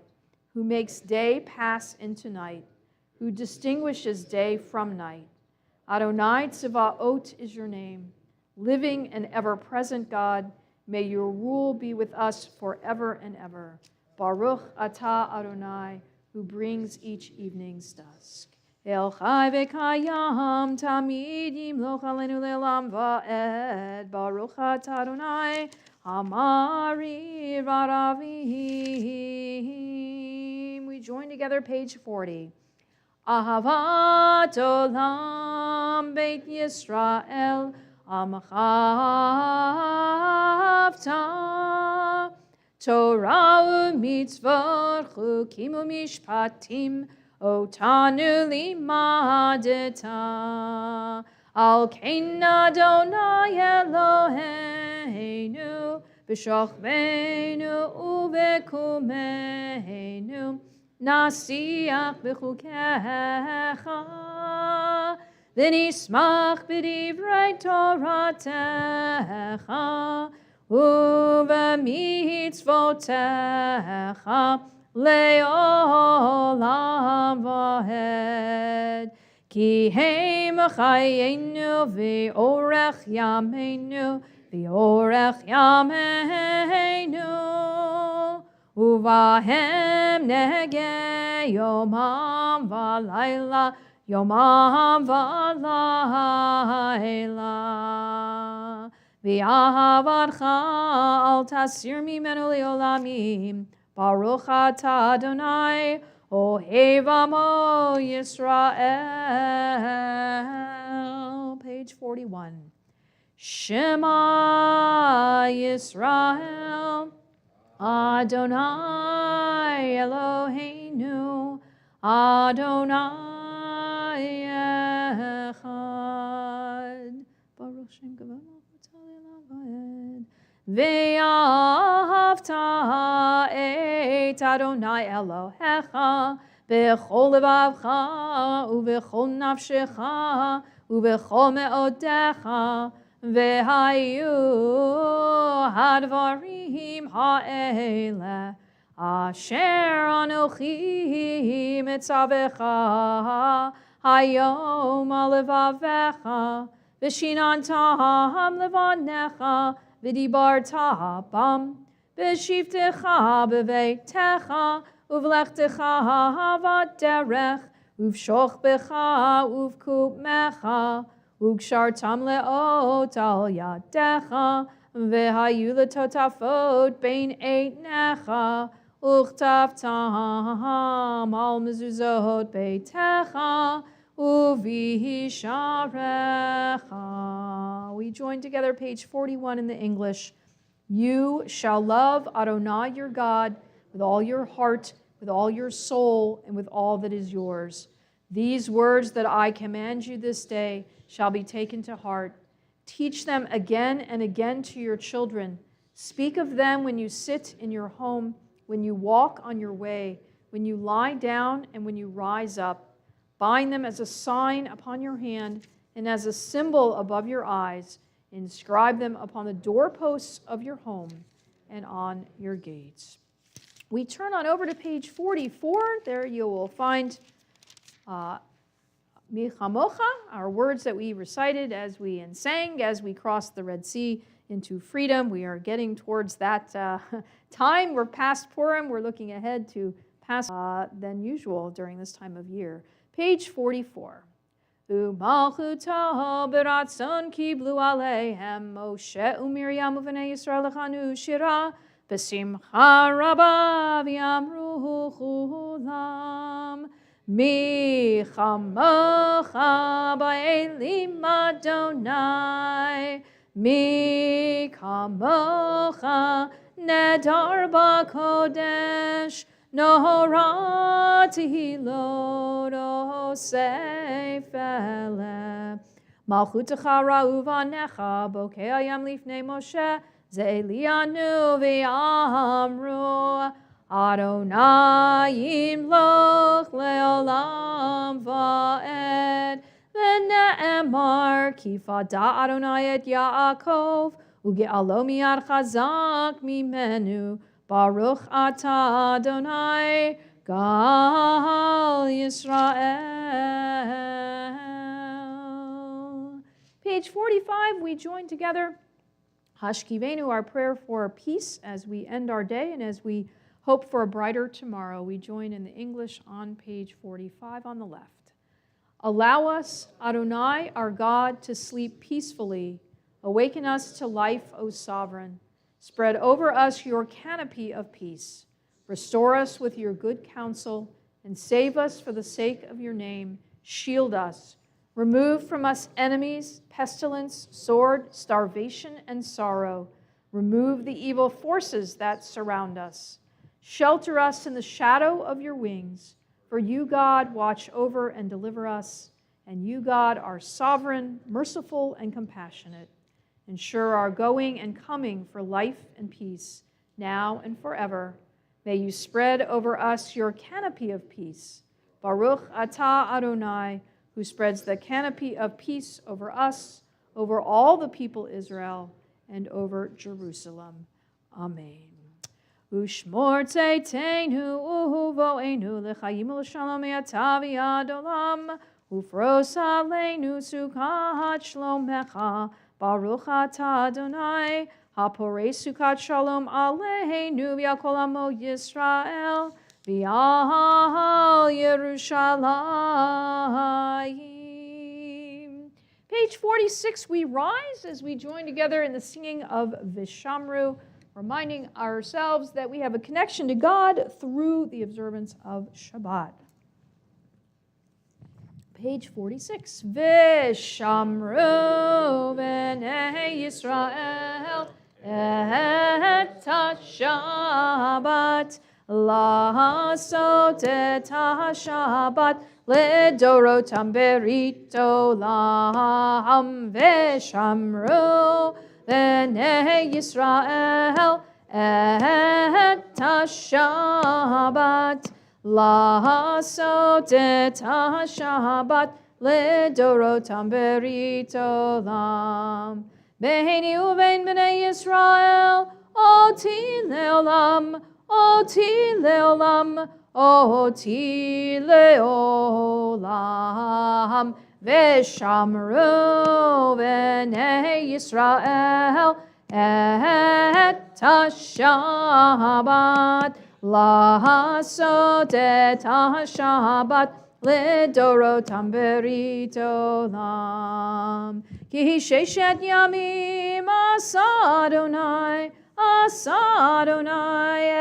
who makes day pass into night, who distinguishes day from night. Adonai Tzevaot is your name. Living and ever-present God, may your rule be with us forever and ever. Baruch atah Adonai, who brings each evening's dusk. El chai v'kayam tamid yimloch aleinu le'olam va'ed. Baruch atah Adonai, Hamari Varavim. We join together, page 40. Ahavat olam beit Yisrael amachavta. Torah u'mitzvot chukim u'mishpatim otanu limadeta. Al kein Adonai Eloheinu b'shachmeinu u'b'kumeinu nasiach b'chukecha v'nismach b'divrei Toratecha u'v'mitzvotecha le'olam v'hed. Ki heim chayenu v'orech yameinu v'orech yameinu uvahem nege yomam v'layla yomam v'layla v'ahavatcha al tasir mimenu le'olamim. Baruch atah Adonai Ohev Amo Yisrael. Page 41. Shema Yisrael Adonai Eloheinu Adonai Echad. Baruch Shem Kavod Malchut Ve'ahavta et Adonai Elohecha b'chol levavcha u'b'chol nafshecha u'b'chol me'odecha ve'hayu hadvarim ha'ele asher anochi mitzavecha hayom alevavecha v'shinantam levanecha v'dibarta bam v'shivtecha b'veitecha uvlechtecha v'derech uvshochbecha uvkupmecha ugshartam leot al yadecha v'hayu letotafot bein eitnecha uchtavtam al mezuzot beitecha uvisharecha. We join together page 41 in the English. You shall love Adonai your God with all your heart, with all your soul, and with all that is yours. These words that I command you this day shall be taken to heart. Teach them again and again to your children. Speak of them when you sit in your home, when you walk on your way, when you lie down and when you rise up. Bind them as a sign upon your hand and as a symbol above your eyes. Inscribe them upon the doorposts of your home and on your gates. We turn on over to page 44. There you will find Michamocha, our words that we recited as we sang, as we crossed the Red Sea into freedom. We are getting towards that time. We're past Purim. We're looking ahead to past than usual during this time of year. Page 44. U'malchuto b'ratzon kiblu aleihem Moshe u'Miriam u'vnei Yisrael lechanu shira b'simcha rabba v'yamru chulam mi chamocha ba'elim Adonai mi kamocha nedar b'kodesh Nohorati lodo seifele Malchutecha ra'uvanecha bokei ayam lifnei Moshe ze'elianu v'yamru Adonai yimloch le'olam va'ed v'ne'emar kifada Adonai et Yaakov uge'alo miyad chazak mimenu Baruch atah Adonai Gal Yisrael. Page 45, we join together Hashkivenu, our prayer for peace as we end our day and as we hope for a brighter tomorrow. We join in the English on page 45 on the left. Allow us, Adonai, our God, to sleep peacefully. Awaken us to life, O Sovereign. Spread over us your canopy of peace. Restore us with your good counsel, and save us for the sake of your name. Shield us. Remove from us enemies, pestilence, sword, starvation, and sorrow. Remove the evil forces that surround us. Shelter us in the shadow of your wings. For you, God, watch over and deliver us. And you, God, are sovereign, merciful, and compassionate. Ensure our going and coming for life and peace, now and forever. May you spread over us your canopy of peace. Baruch atah Adonai, who spreads the canopy of peace over us, over all the people Israel, and over Jerusalem. Amen. Ushmor tzeitenu uvoenu lechayim u'l'shalom yata v'yad olam ufros aleinu sukat shlomecha Baruch atah Adonai, haporei sukat shalom aleinu v'yakol amo Yisrael v'yal Yerushalayim. Page 46, we rise as we join together in the singing of Vishamru, reminding ourselves that we have a connection to God through the observance of Shabbat. Page 46. Vishamru b'nei Yisrael et ha-Shabbat la'asot et ha-Shabbat lidorotam berit olam Vishamru b'nei Yisrael et ha-Shabbat La'asot et ha-Shabbat lidorotam berit olam. Beini uvein b'nei Yisrael, oti leolam, oti leolam, oti leolam. Vishamru b'nei Yisrael et ha-Shabbat. La'asot et ha-Shabbat lidorotam berit olam. Ki sheshet yamim asa Adonai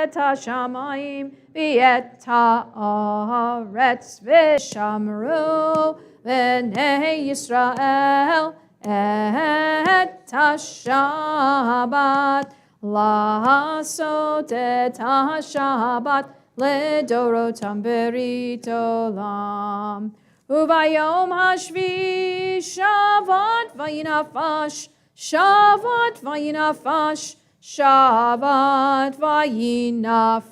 et ha-shamayim v'et ha'aretz v'shamru b'nei Yisrael et HaShabbat, לעשות את השבת לדורותם ברית עולם. וביום השביעי שבת וינפש, שבת וינפש, שבת וינפש,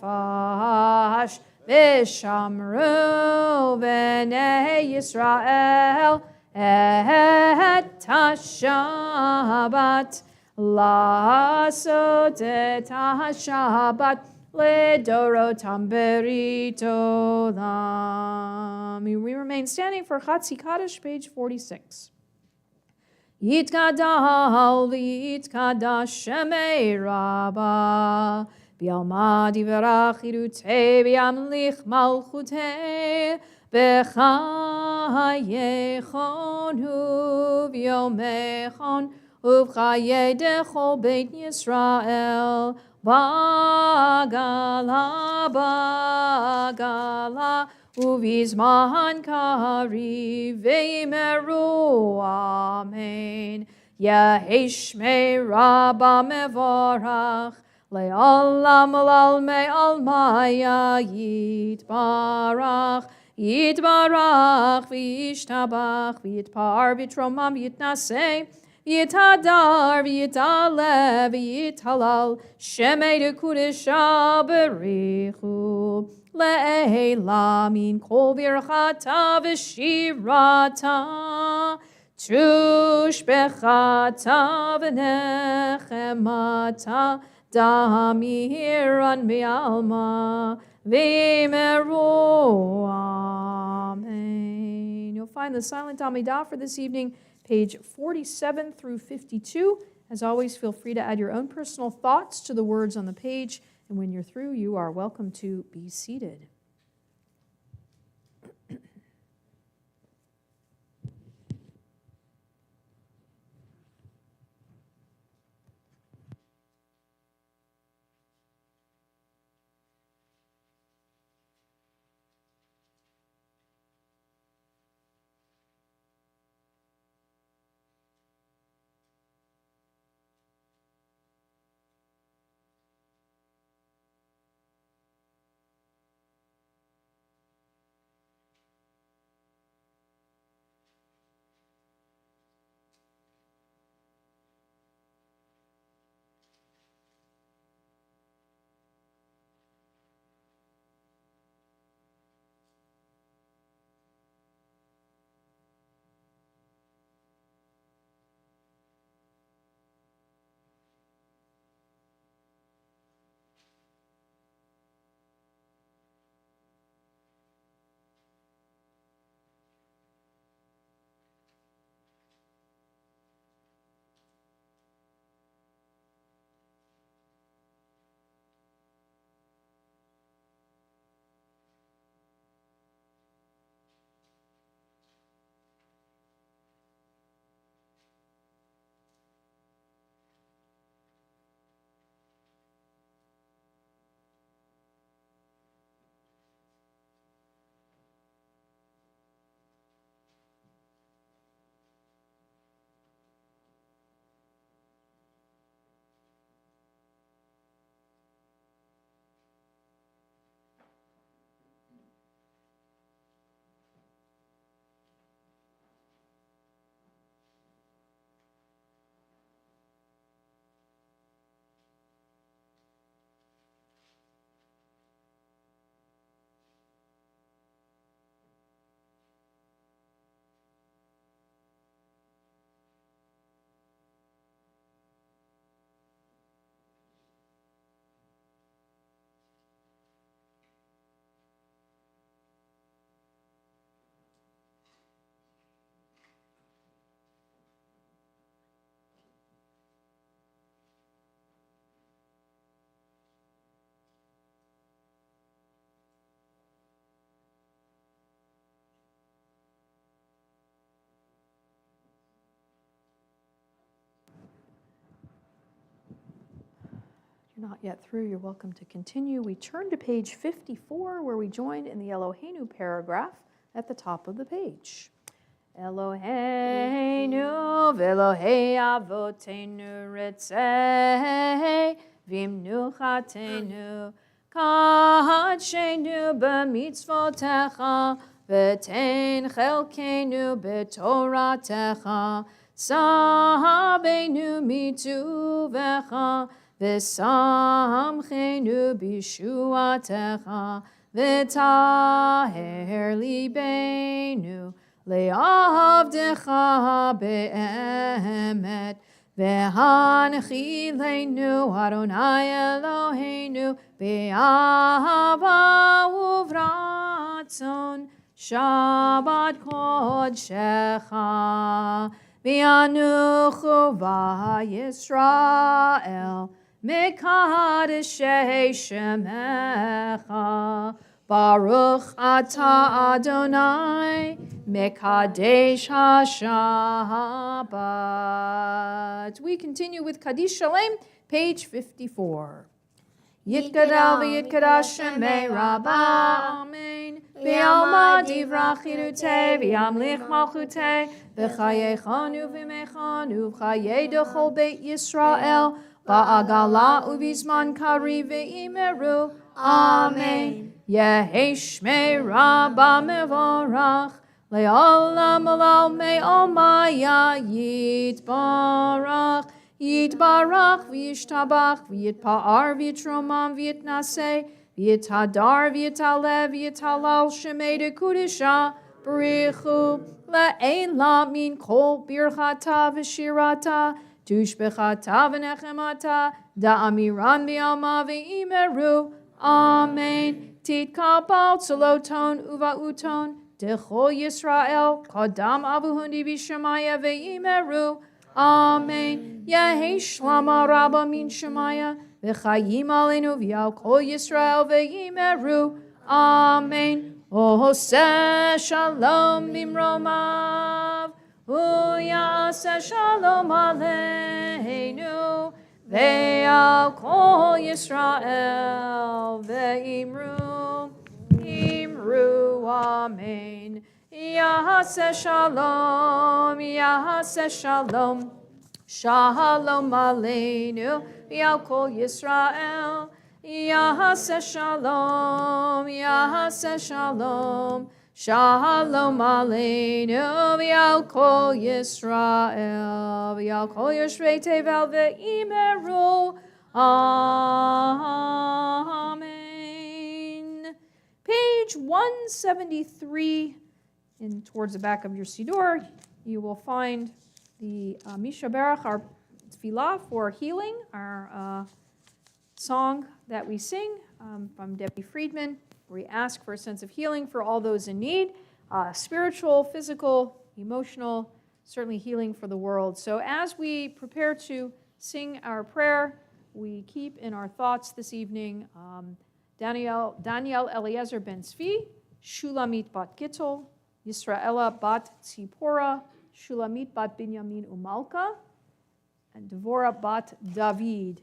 ושמרו בני ישראל את השבת, לעשות את השבת לדורותם ברית עולם. We remain standing for Chatzi Kaddish, page 46. יתגדל ויתקדש שמי רבה, ביעלמא דברה חירותי, בימליך מלכותי, בחייכון וביומכון, ובחיי דכל בית ישראל, בגלה בגלה, ובזמן קריב ויאמרו אמן. יהי שמי רבה מבורך, לעולם ולעלמי עלמיה יתברך, יתברך וישתבח, ויתפאר ויתרומם ויתנשא, ויתהדר ויתעלה ויתהלל, שמי דקודשא בריחו לעילא, מן כל ברכתה ושירתה, תושבחתה ונחמתה, דמירן בעלמא, ואמרו amen. You'll find the silent Amidah for this evening, page 47 through 52. As always, feel free to add your own personal thoughts to the words on the page, and when you're through, you are welcome to be seated. Not yet through, you're welcome to continue. We turn to page 54, where we join in the Eloheinu paragraph at the top of the page. Eloheinu v'Elohei avotenu ritzei v'imnuchatenu kadshenu b'mitzvotecha v'tein chelkenu b'toratecha sabeinu mituvecha v'samchenu b'shuatecha v'taher libeinu le'avdecha be'emet v'hanchilenu Adonai Eloheinu be'ahava uvratzon Shabbat kodshecha v'yanuchu v'Yisrael Mekadeshei Shemecha Baruch Atah Adonai Mekadesh HaShabbat. We continue with Kaddish Shalem, page 54. Yitkadal v'yitkadash Shemei Rabbah, Amen. V'yalma divrach chirutei, v'yamlich malchutei, v'chayechanu v'mechanu, v'chayei dechol Beit Yisrael, ba'agala ubizman kari v'imeru, Amen. Yehi Shmei Rabbah mevorach, le'olam olal me'omaya yitbarach, Yitbarach v'yishtabach v'yitpa'ar v'yitromam v'yitnaseh v'yithadar v'yitalev v'yitalal shemei dekudisha b'richu le'ela min kol birchata v'shirata tushbechata v'nechemata da'amiran v'yalma v'imeru Amen. Titkabal tzoloton uva'uton dechol Yisrael kodam avuhundi v'shemaya v'imeru Amen. Yehi shlama rabba min shemaya v'chayim aleinu v'yal kol Yisrael v'yimeru. Amen. Oseh shalom bimromav u'yaseh shalom aleinu v'yal kol Yisrael v'yimru. Imru. Amen. Yaseh shalom, Yaseh shalom, shalom aleinu, v'yal kol Yisrael. Yaseh shalom, Yaseh shalom, shalom aleinu, v'yal kol Yisrael. V'yal kol Yoshvei Tevel v'imeru. Amen. Page 173. Towards the back of your Siddur, you will find the Misha Berach, our tefillah for healing, our song that we sing from Debbie Friedman. We ask for a sense of healing for all those in need, spiritual, physical, emotional, certainly healing for the world. So as we prepare to sing our prayer, we keep in our thoughts this evening Daniel Eliezer ben Tzvi, Shulamit bat Gittel, Yisraela bat Tzipora, Shulamit bat Binyamin Umalka, and Devorah bat David.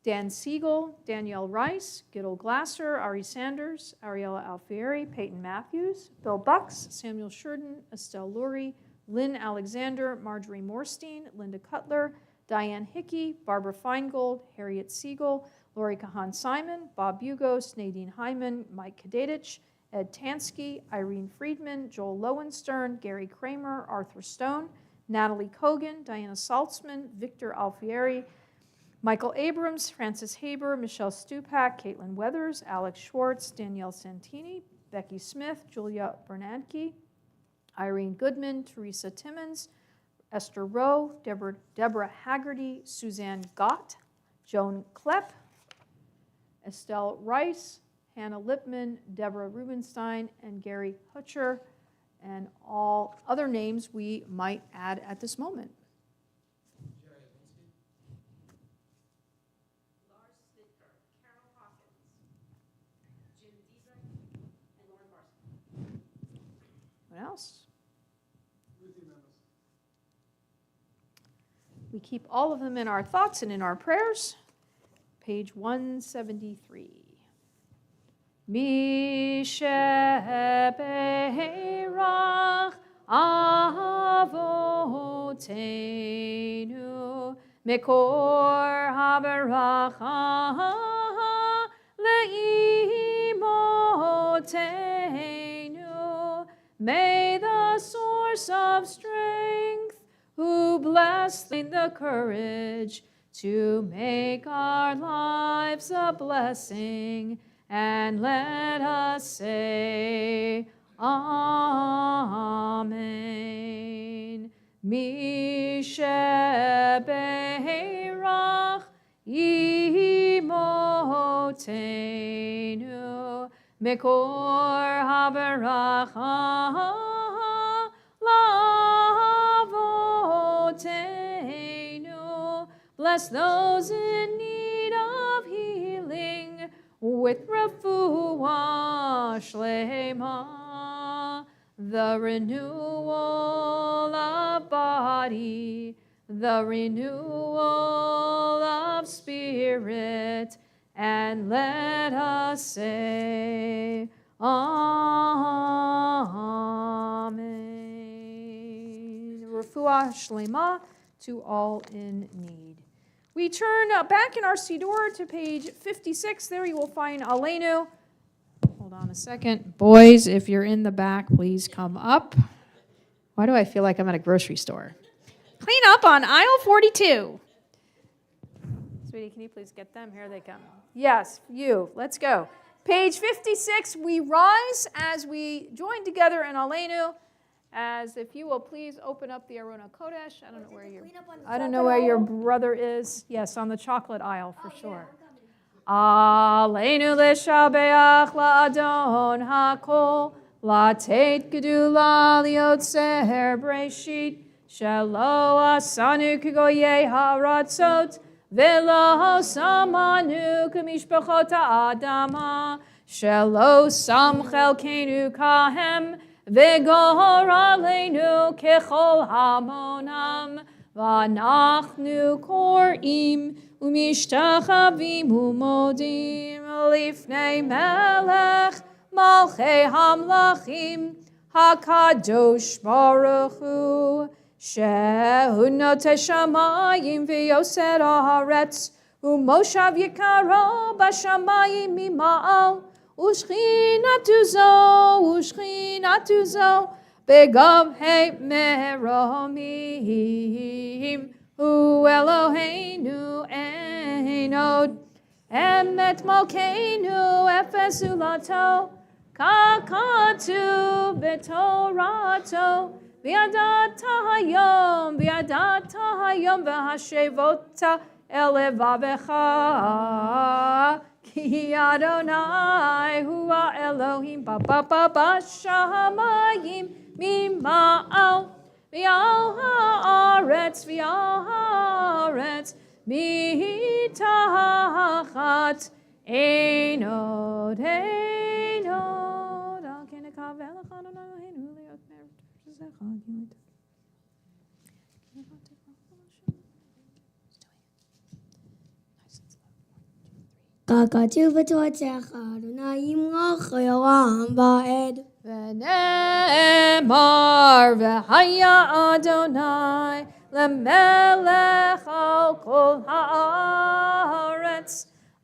Dan Siegel, Danielle Rice, Gittel Glasser, Ari Sanders, Ariella Alfieri, Peyton Matthews, Bill Bucks, Samuel Shurden, Estelle Lurie, Lynn Alexander, Marjorie Morstein, Linda Cutler, Diane Hickey, Barbara Feingold, Harriet Siegel, Lori Kahan Simon, Bob Bugos, Nadine Hyman, Mike Kadetich, Ed Tansky, Irene Friedman, Joel Lowenstern, Gary Kramer, Arthur Stone, Natalie Kogan, Diana Saltzman, Victor Alfieri, Michael Abrams, Francis Haber, Michelle Stupak, Caitlin Weathers, Alex Schwartz, Danielle Santini, Becky Smith, Julia Bernanke, Irene Goodman, Teresa Timmons, Esther Rowe, Deborah Haggerty, Suzanne Gott, Joan Klepp, Estelle Rice, Hannah Lipman, Deborah Rubenstein, and Gary Hutcher, and all other names we might add at this moment. What else? We keep all of them in our thoughts and in our prayers. Page 173. Mishe be'erach Avotenu Mekor Haberacha Leimotenu. May the source of strength, who blessed the courage to make our lives a blessing, and let us say, Amen. Mishebeirach imotenu Mekor haberacha lavotenu. Bless those in need of healing with refuah shlema, the renewal of body, the renewal of spirit, and let us say, Amen. Refuah shlema to all in need. We turn back in our Siddur to page 56. There you will find Aleinu. Hold on a second. Boys, if you're in the back, please come up. Why do I feel like I'm at a grocery store? Clean up on aisle 42. Sweetie, can you please get them? Here they come. Yes, you. Let's go. Page 56, we rise as we join together in Aleinu. As if you will please open up the Arona Kodesh. I don't know where your brother is. Yes, on the chocolate aisle for sure. Aleinu l'shabeach la'adon hakol la'tet gedula liotzer breshit shelo asanu k'goyei haratzot velo samanu k'mishpachot ha'adama shelo sam chelkenu kahem V'gor aleinu kechol hamonam, v'anachnu korim umishtachavim umodim lifnei melech malchei hamlachim hakadosh baruch hu shehu notei shamayim v'yoser haaretz umoshav yikaro b'shamayim mima'al Ushchinatu zo, begam he meromim, hu Eloheinu enod, emet malkeinu efesulato, kakatu betorato, viadat hayom v'hashevota elevavecha. Ki Adonai hua Elohim ba shamayim mima'al v'al haaretz mitachat enod al kenekav elach Adonai Eloheinu liot merzecha gilit. Kakatu v'toatzecha Adonai yimloch yoram ba'ed. V'ne'emar v'haya Adonai lemelech al kol haaretz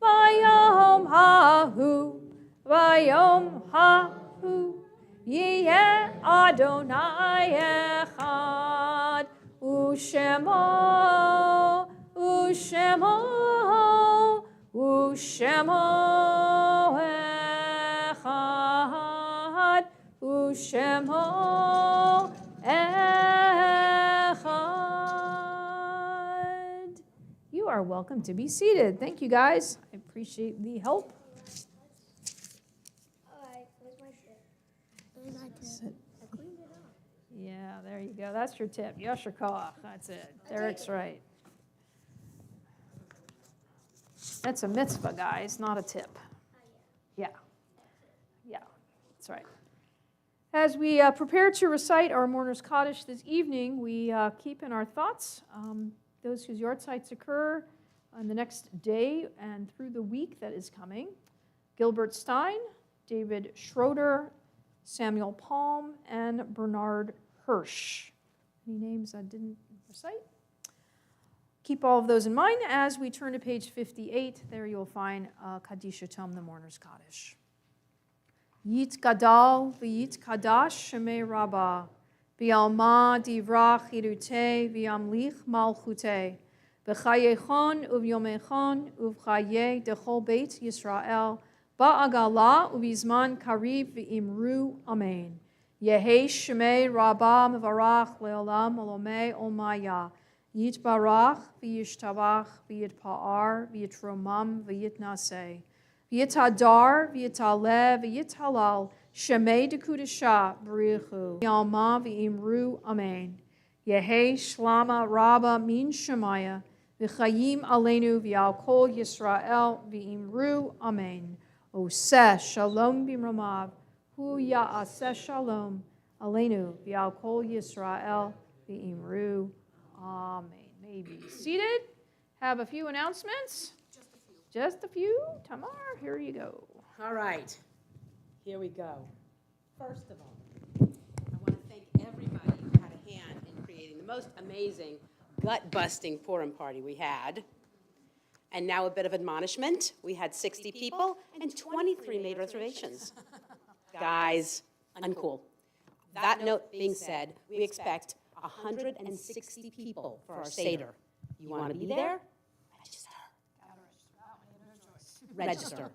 v'yom hahu yeh Adonai echad u'shemo echad, u'shemo echad. You are welcome to be seated. Thank you, guys. I appreciate the help. All right, where's my tip? Where's my tip? I cleaned it up. Yeah, there you go. That's your tip. Yasher koach. That's it. Derek's right. That's a mitzvah, guys, not a tip. Yeah, that's right. As we prepare to recite our Mourner's Kaddish this evening, we keep in our thoughts those whose yahrzeits occur on the next day and through the week that is coming. Gilbert Stein, David Schroeder, Samuel Palm, and Bernard Hirsch. Any names I didn't recite? Keep all of those in mind as we turn to page 58. There you'll find Kadisha Tom, the Mourner's Kaddish. Yit Gadal v'yit Kadash Shemei Rabbah v'alma divra chirute v'amlich malchute v'chayechon uvyomechon uvchaye dechol beit Yisrael ba'agala uvizman karib v'imru amen. Yehi Shemei Rabbah mevarach leolam olomei olmaya Yitbarach v'yishtabach v'yitpa'ar v'yitromam v'yitnaseh v'yitadar v'yitaleh v'yithalal shemei dekudesha b'richu v'yalma v'imru amen. Yehi shlama rabba min shemaya v'chayim aleinu v'yal kol Yisrael v'imru amen. Oseh shalom b'mromav hu ya'aseh shalom aleinu v'yal kol Yisrael v'imru amen. May be seated. Have a few announcements. Just a few. Tamar, here you go. All right, here we go. First of all, I want to thank everybody who had a hand in creating the most amazing, gut-busting Purim party we had. And now a bit of admonishment. We had 60 people and 23 made reservations. Guys, uncool. That note being said, we expect 160 people for our Seder. You want to be there? Register.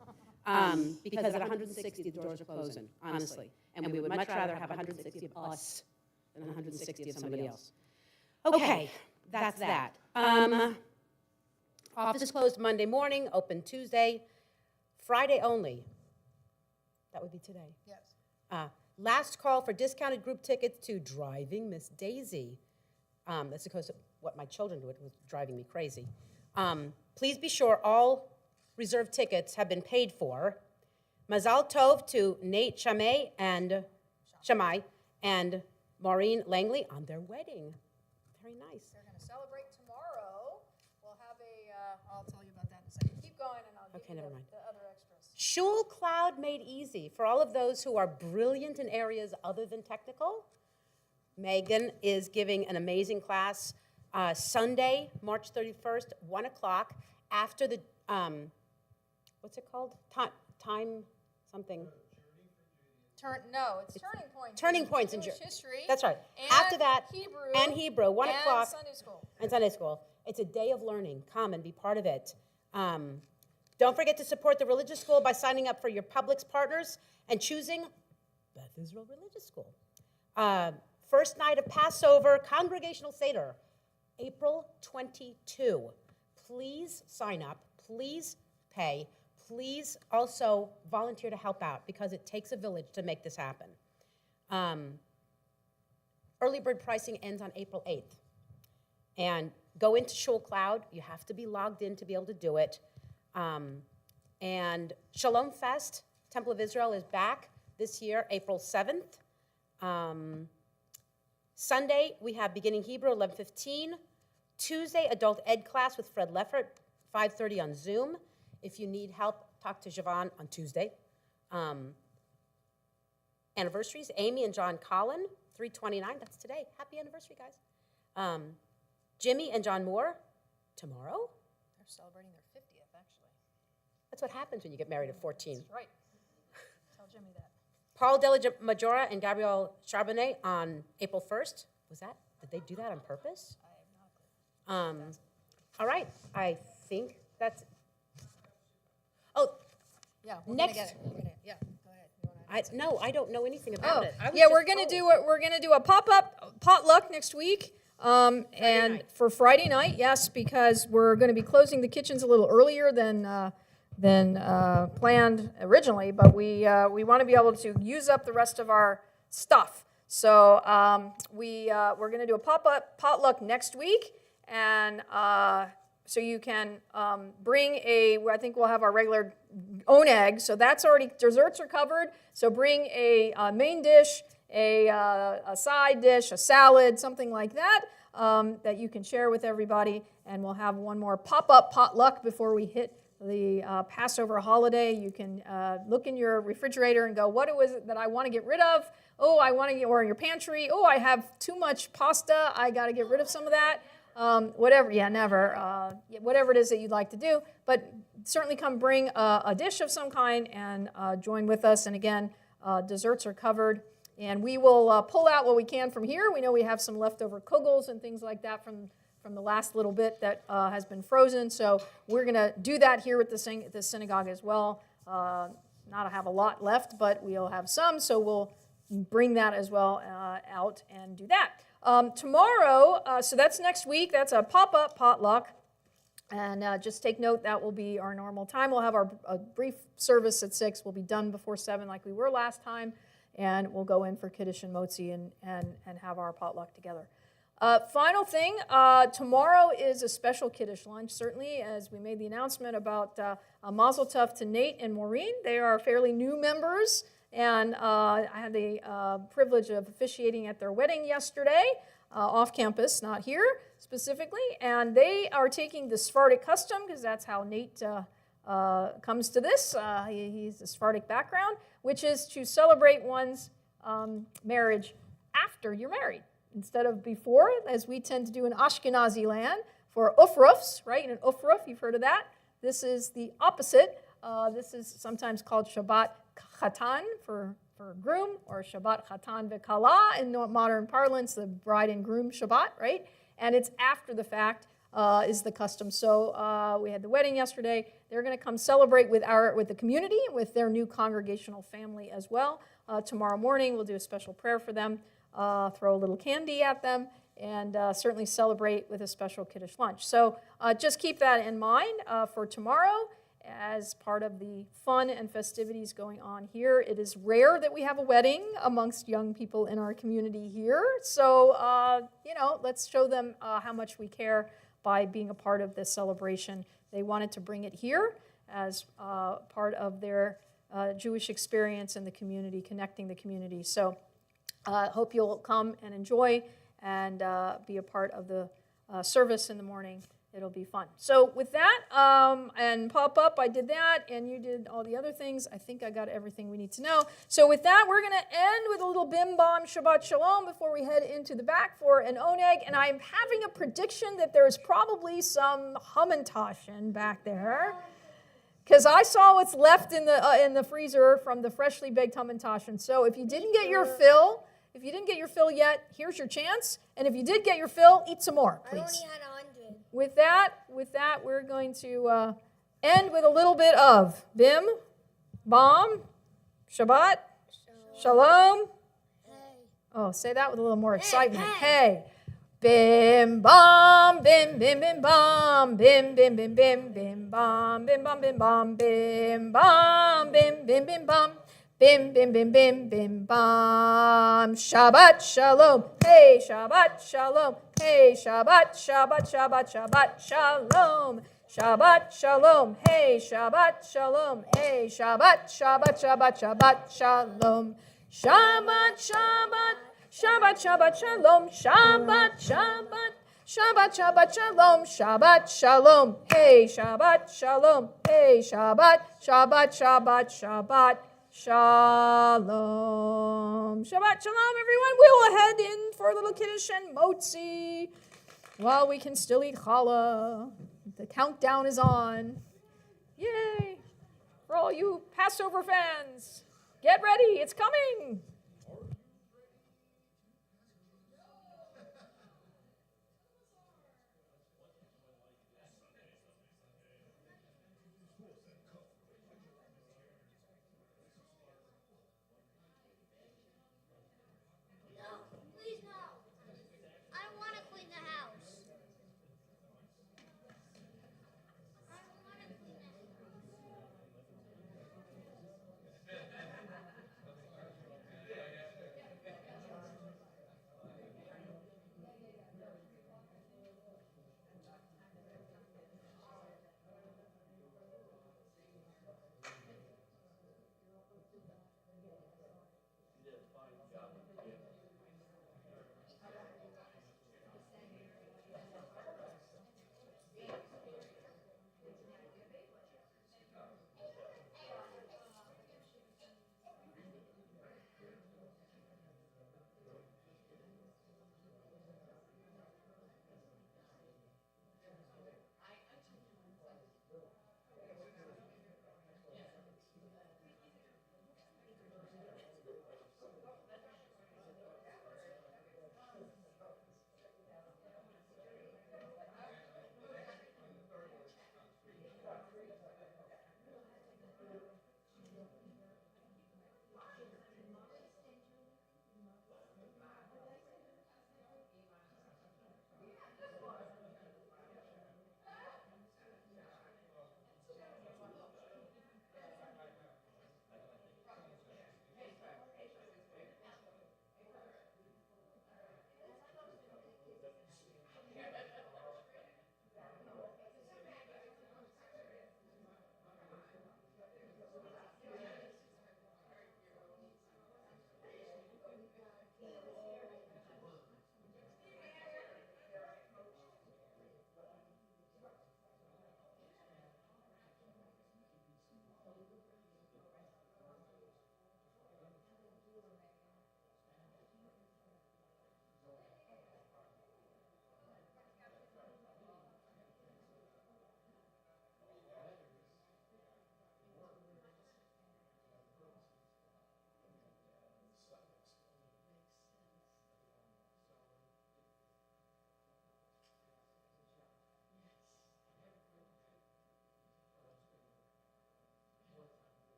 Because at 160, the doors are closing, honestly. And we would much rather have 160 of us than 160 of somebody else. Okay, that's that. Office closed Monday morning, open Tuesday, Friday only. That would be today. Yes. Last call for discounted group tickets to Driving Miss Daisy. That's because of what my children do. It was driving me crazy. Please be sure all reserved tickets have been paid for. Mazal Tov to Nate Shammai and Maureen Langley on their wedding. Very nice. They're going to celebrate tomorrow. We'll have I'll tell you about that in a second. Keep going and I'll give you the other extras. Shul Cloud made easy for all of those who are brilliant in areas other than technical. Megan is giving an amazing class Sunday, March 31st, 1 o'clock, after the, what's it called? Time something. It's Turning Points. Turning Points in Jewish history. That's right. And After that, Hebrew, 1 o'clock. Sunday school. And Sunday school. It's a day of learning. Come and be part of it. Don't forget to support the religious school by signing up for your Publix partners and choosing Beth Israel Religious School. First night of Passover, Congregational Seder, April 22. Please sign up. Please pay. Please also volunteer to help out because it takes a village to make this happen. Early bird pricing ends on April 8th. And go into Shul Cloud. You have to be logged in to be able to do it. And Shalom Fest, Temple of Israel, is back this year, April 7th. Sunday, we have Beginning Hebrew, 11:15. Tuesday, Adult Ed class with Fred Leffert, 5:30 on Zoom. If you need help, talk to Javon on Tuesday. Anniversaries, Amy and John Collin, 3/29. That's today. Happy anniversary, guys. Jimmy and John Moore, tomorrow. They're celebrating their 50th, actually. That's what happens when you get married at 14. That's right. Tell Jimmy that. Paul Della Majora and Gabrielle Charbonnet on April 1st. Was that? Did they do that on purpose? I have no clue. All right. I think that's. Oh, Yeah, we're next. gonna get it. Yeah, go ahead. You wanna No, I don't know anything about it. yeah, we're gonna do a pop-up potluck next week. And night. for Friday night, yes, because we're going to be closing the kitchens a little earlier than planned originally, but we want to be able to use up the rest of our stuff. So we're going to do a pop-up potluck next week, and so you can bring I think we'll have our regular oneg, so that's already, desserts are covered, so bring a main dish, a side dish, a salad, something like that, that you can share with everybody, and we'll have one more pop-up potluck before we hit Passover holiday. You can look in your refrigerator and go, what was it that I want to get rid of? Oh, I want to get, or in your pantry, oh, I have too much pasta, I got to get rid of some of that. Whatever, yeah, never. Whatever it is that you'd like to do, but certainly come bring a dish of some kind and join with us. And again, desserts are covered. And we will pull out what we can from here. We know we have some leftover kugels and things like that from the last little bit that has been frozen. So we're going to do that here at the synagogue as well. Not have a lot left, but we'll have some. So we'll bring that as well out and do that. Tomorrow, so that's next week. That's a pop-up potluck. And just take note, that will be our normal time. We'll have our brief service at 6. We'll be done before 7 like we were last time. And we'll go in for Kiddush and Motzi and have our potluck together. Final thing, tomorrow is a special Kiddush lunch, certainly, as we made the announcement about a Mazel Tov to Nate and Maureen. They are fairly new members, and I had the privilege of officiating at their wedding yesterday, off campus, not here specifically, and they are taking the Sephardic custom, because that's how Nate comes to this. He's a Sephardic background, which is to celebrate one's marriage after you're married, instead of before, as we tend to do in Ashkenazi land for ufrufs, right? In an ufruf, you've heard of that. This is the opposite. This is sometimes called Shabbat Chatan for groom, or Shabbat Chatan v'Kala in modern parlance, the bride and groom Shabbat, right? And it's after the fact is the custom. So we had the wedding yesterday. They're going to come celebrate with the community, with their new congregational family as well. Tomorrow morning, we'll do a special prayer for them, throw a little candy at them, and certainly celebrate with a special Kiddush lunch. So just keep that in mind for tomorrow as part of the fun and festivities going on here. It is rare that we have a wedding amongst young people in our community here. So, let's show them how much we care by being a part of this celebration. They wanted to bring it here as part of their Jewish experience in the community, connecting the community. So hope you'll come and enjoy and be a part of the service in the morning. It'll be fun. So with that, and pop-up, I did that, and you did all the other things. I think I got everything we need to know. So with that, we're going to end with a little bim-bam Shabbat Shalom before we head into the back for an oneg. And I'm having a prediction that there's probably some hamantashen back there, because I saw what's left in the freezer from the freshly baked hamantashen. So if you didn't get your fill, yet, here's your chance. And if you did get your fill, eat some more, please. I only had 100. With that, we're going to end with a little bit of Bim, Bam, Shabbat, Shalom. Hey. Oh, say that with a little more excitement. Hey. Bim, bam, bim, bim, bim, bam, bim, bim, bim, bim, bim, bam, bim, bam, bim, bam, bim, bam, bim, bim, bim, bam. Bim, bim, bim, bim, bim, bam. Shabbat Shalom. Hey, Shabbat Shalom. Hey, Shabbat, Shabbat, Shabbat, Shabbat Shalom. Shabbat Shalom. Hey, Shabbat Shalom. Hey, Shabbat, Shabbat, Shabbat, Shabbat Shalom. Shabbat, Shabbat, Shabbat, Shabbat Shalom. Shabbat, Shabbat. Shabbat, Shabbat, Shalom, Shabbat, Shalom. Hey, Shabbat, Shalom. Hey, Shabbat, Shabbat, Shabbat, Shabbat. Shalom. Shabbat Shalom, everyone. We will head in for a little Kiddush and Motzi while we can still eat challah. The countdown is on. Yay. For all you Passover fans, get ready. It's coming.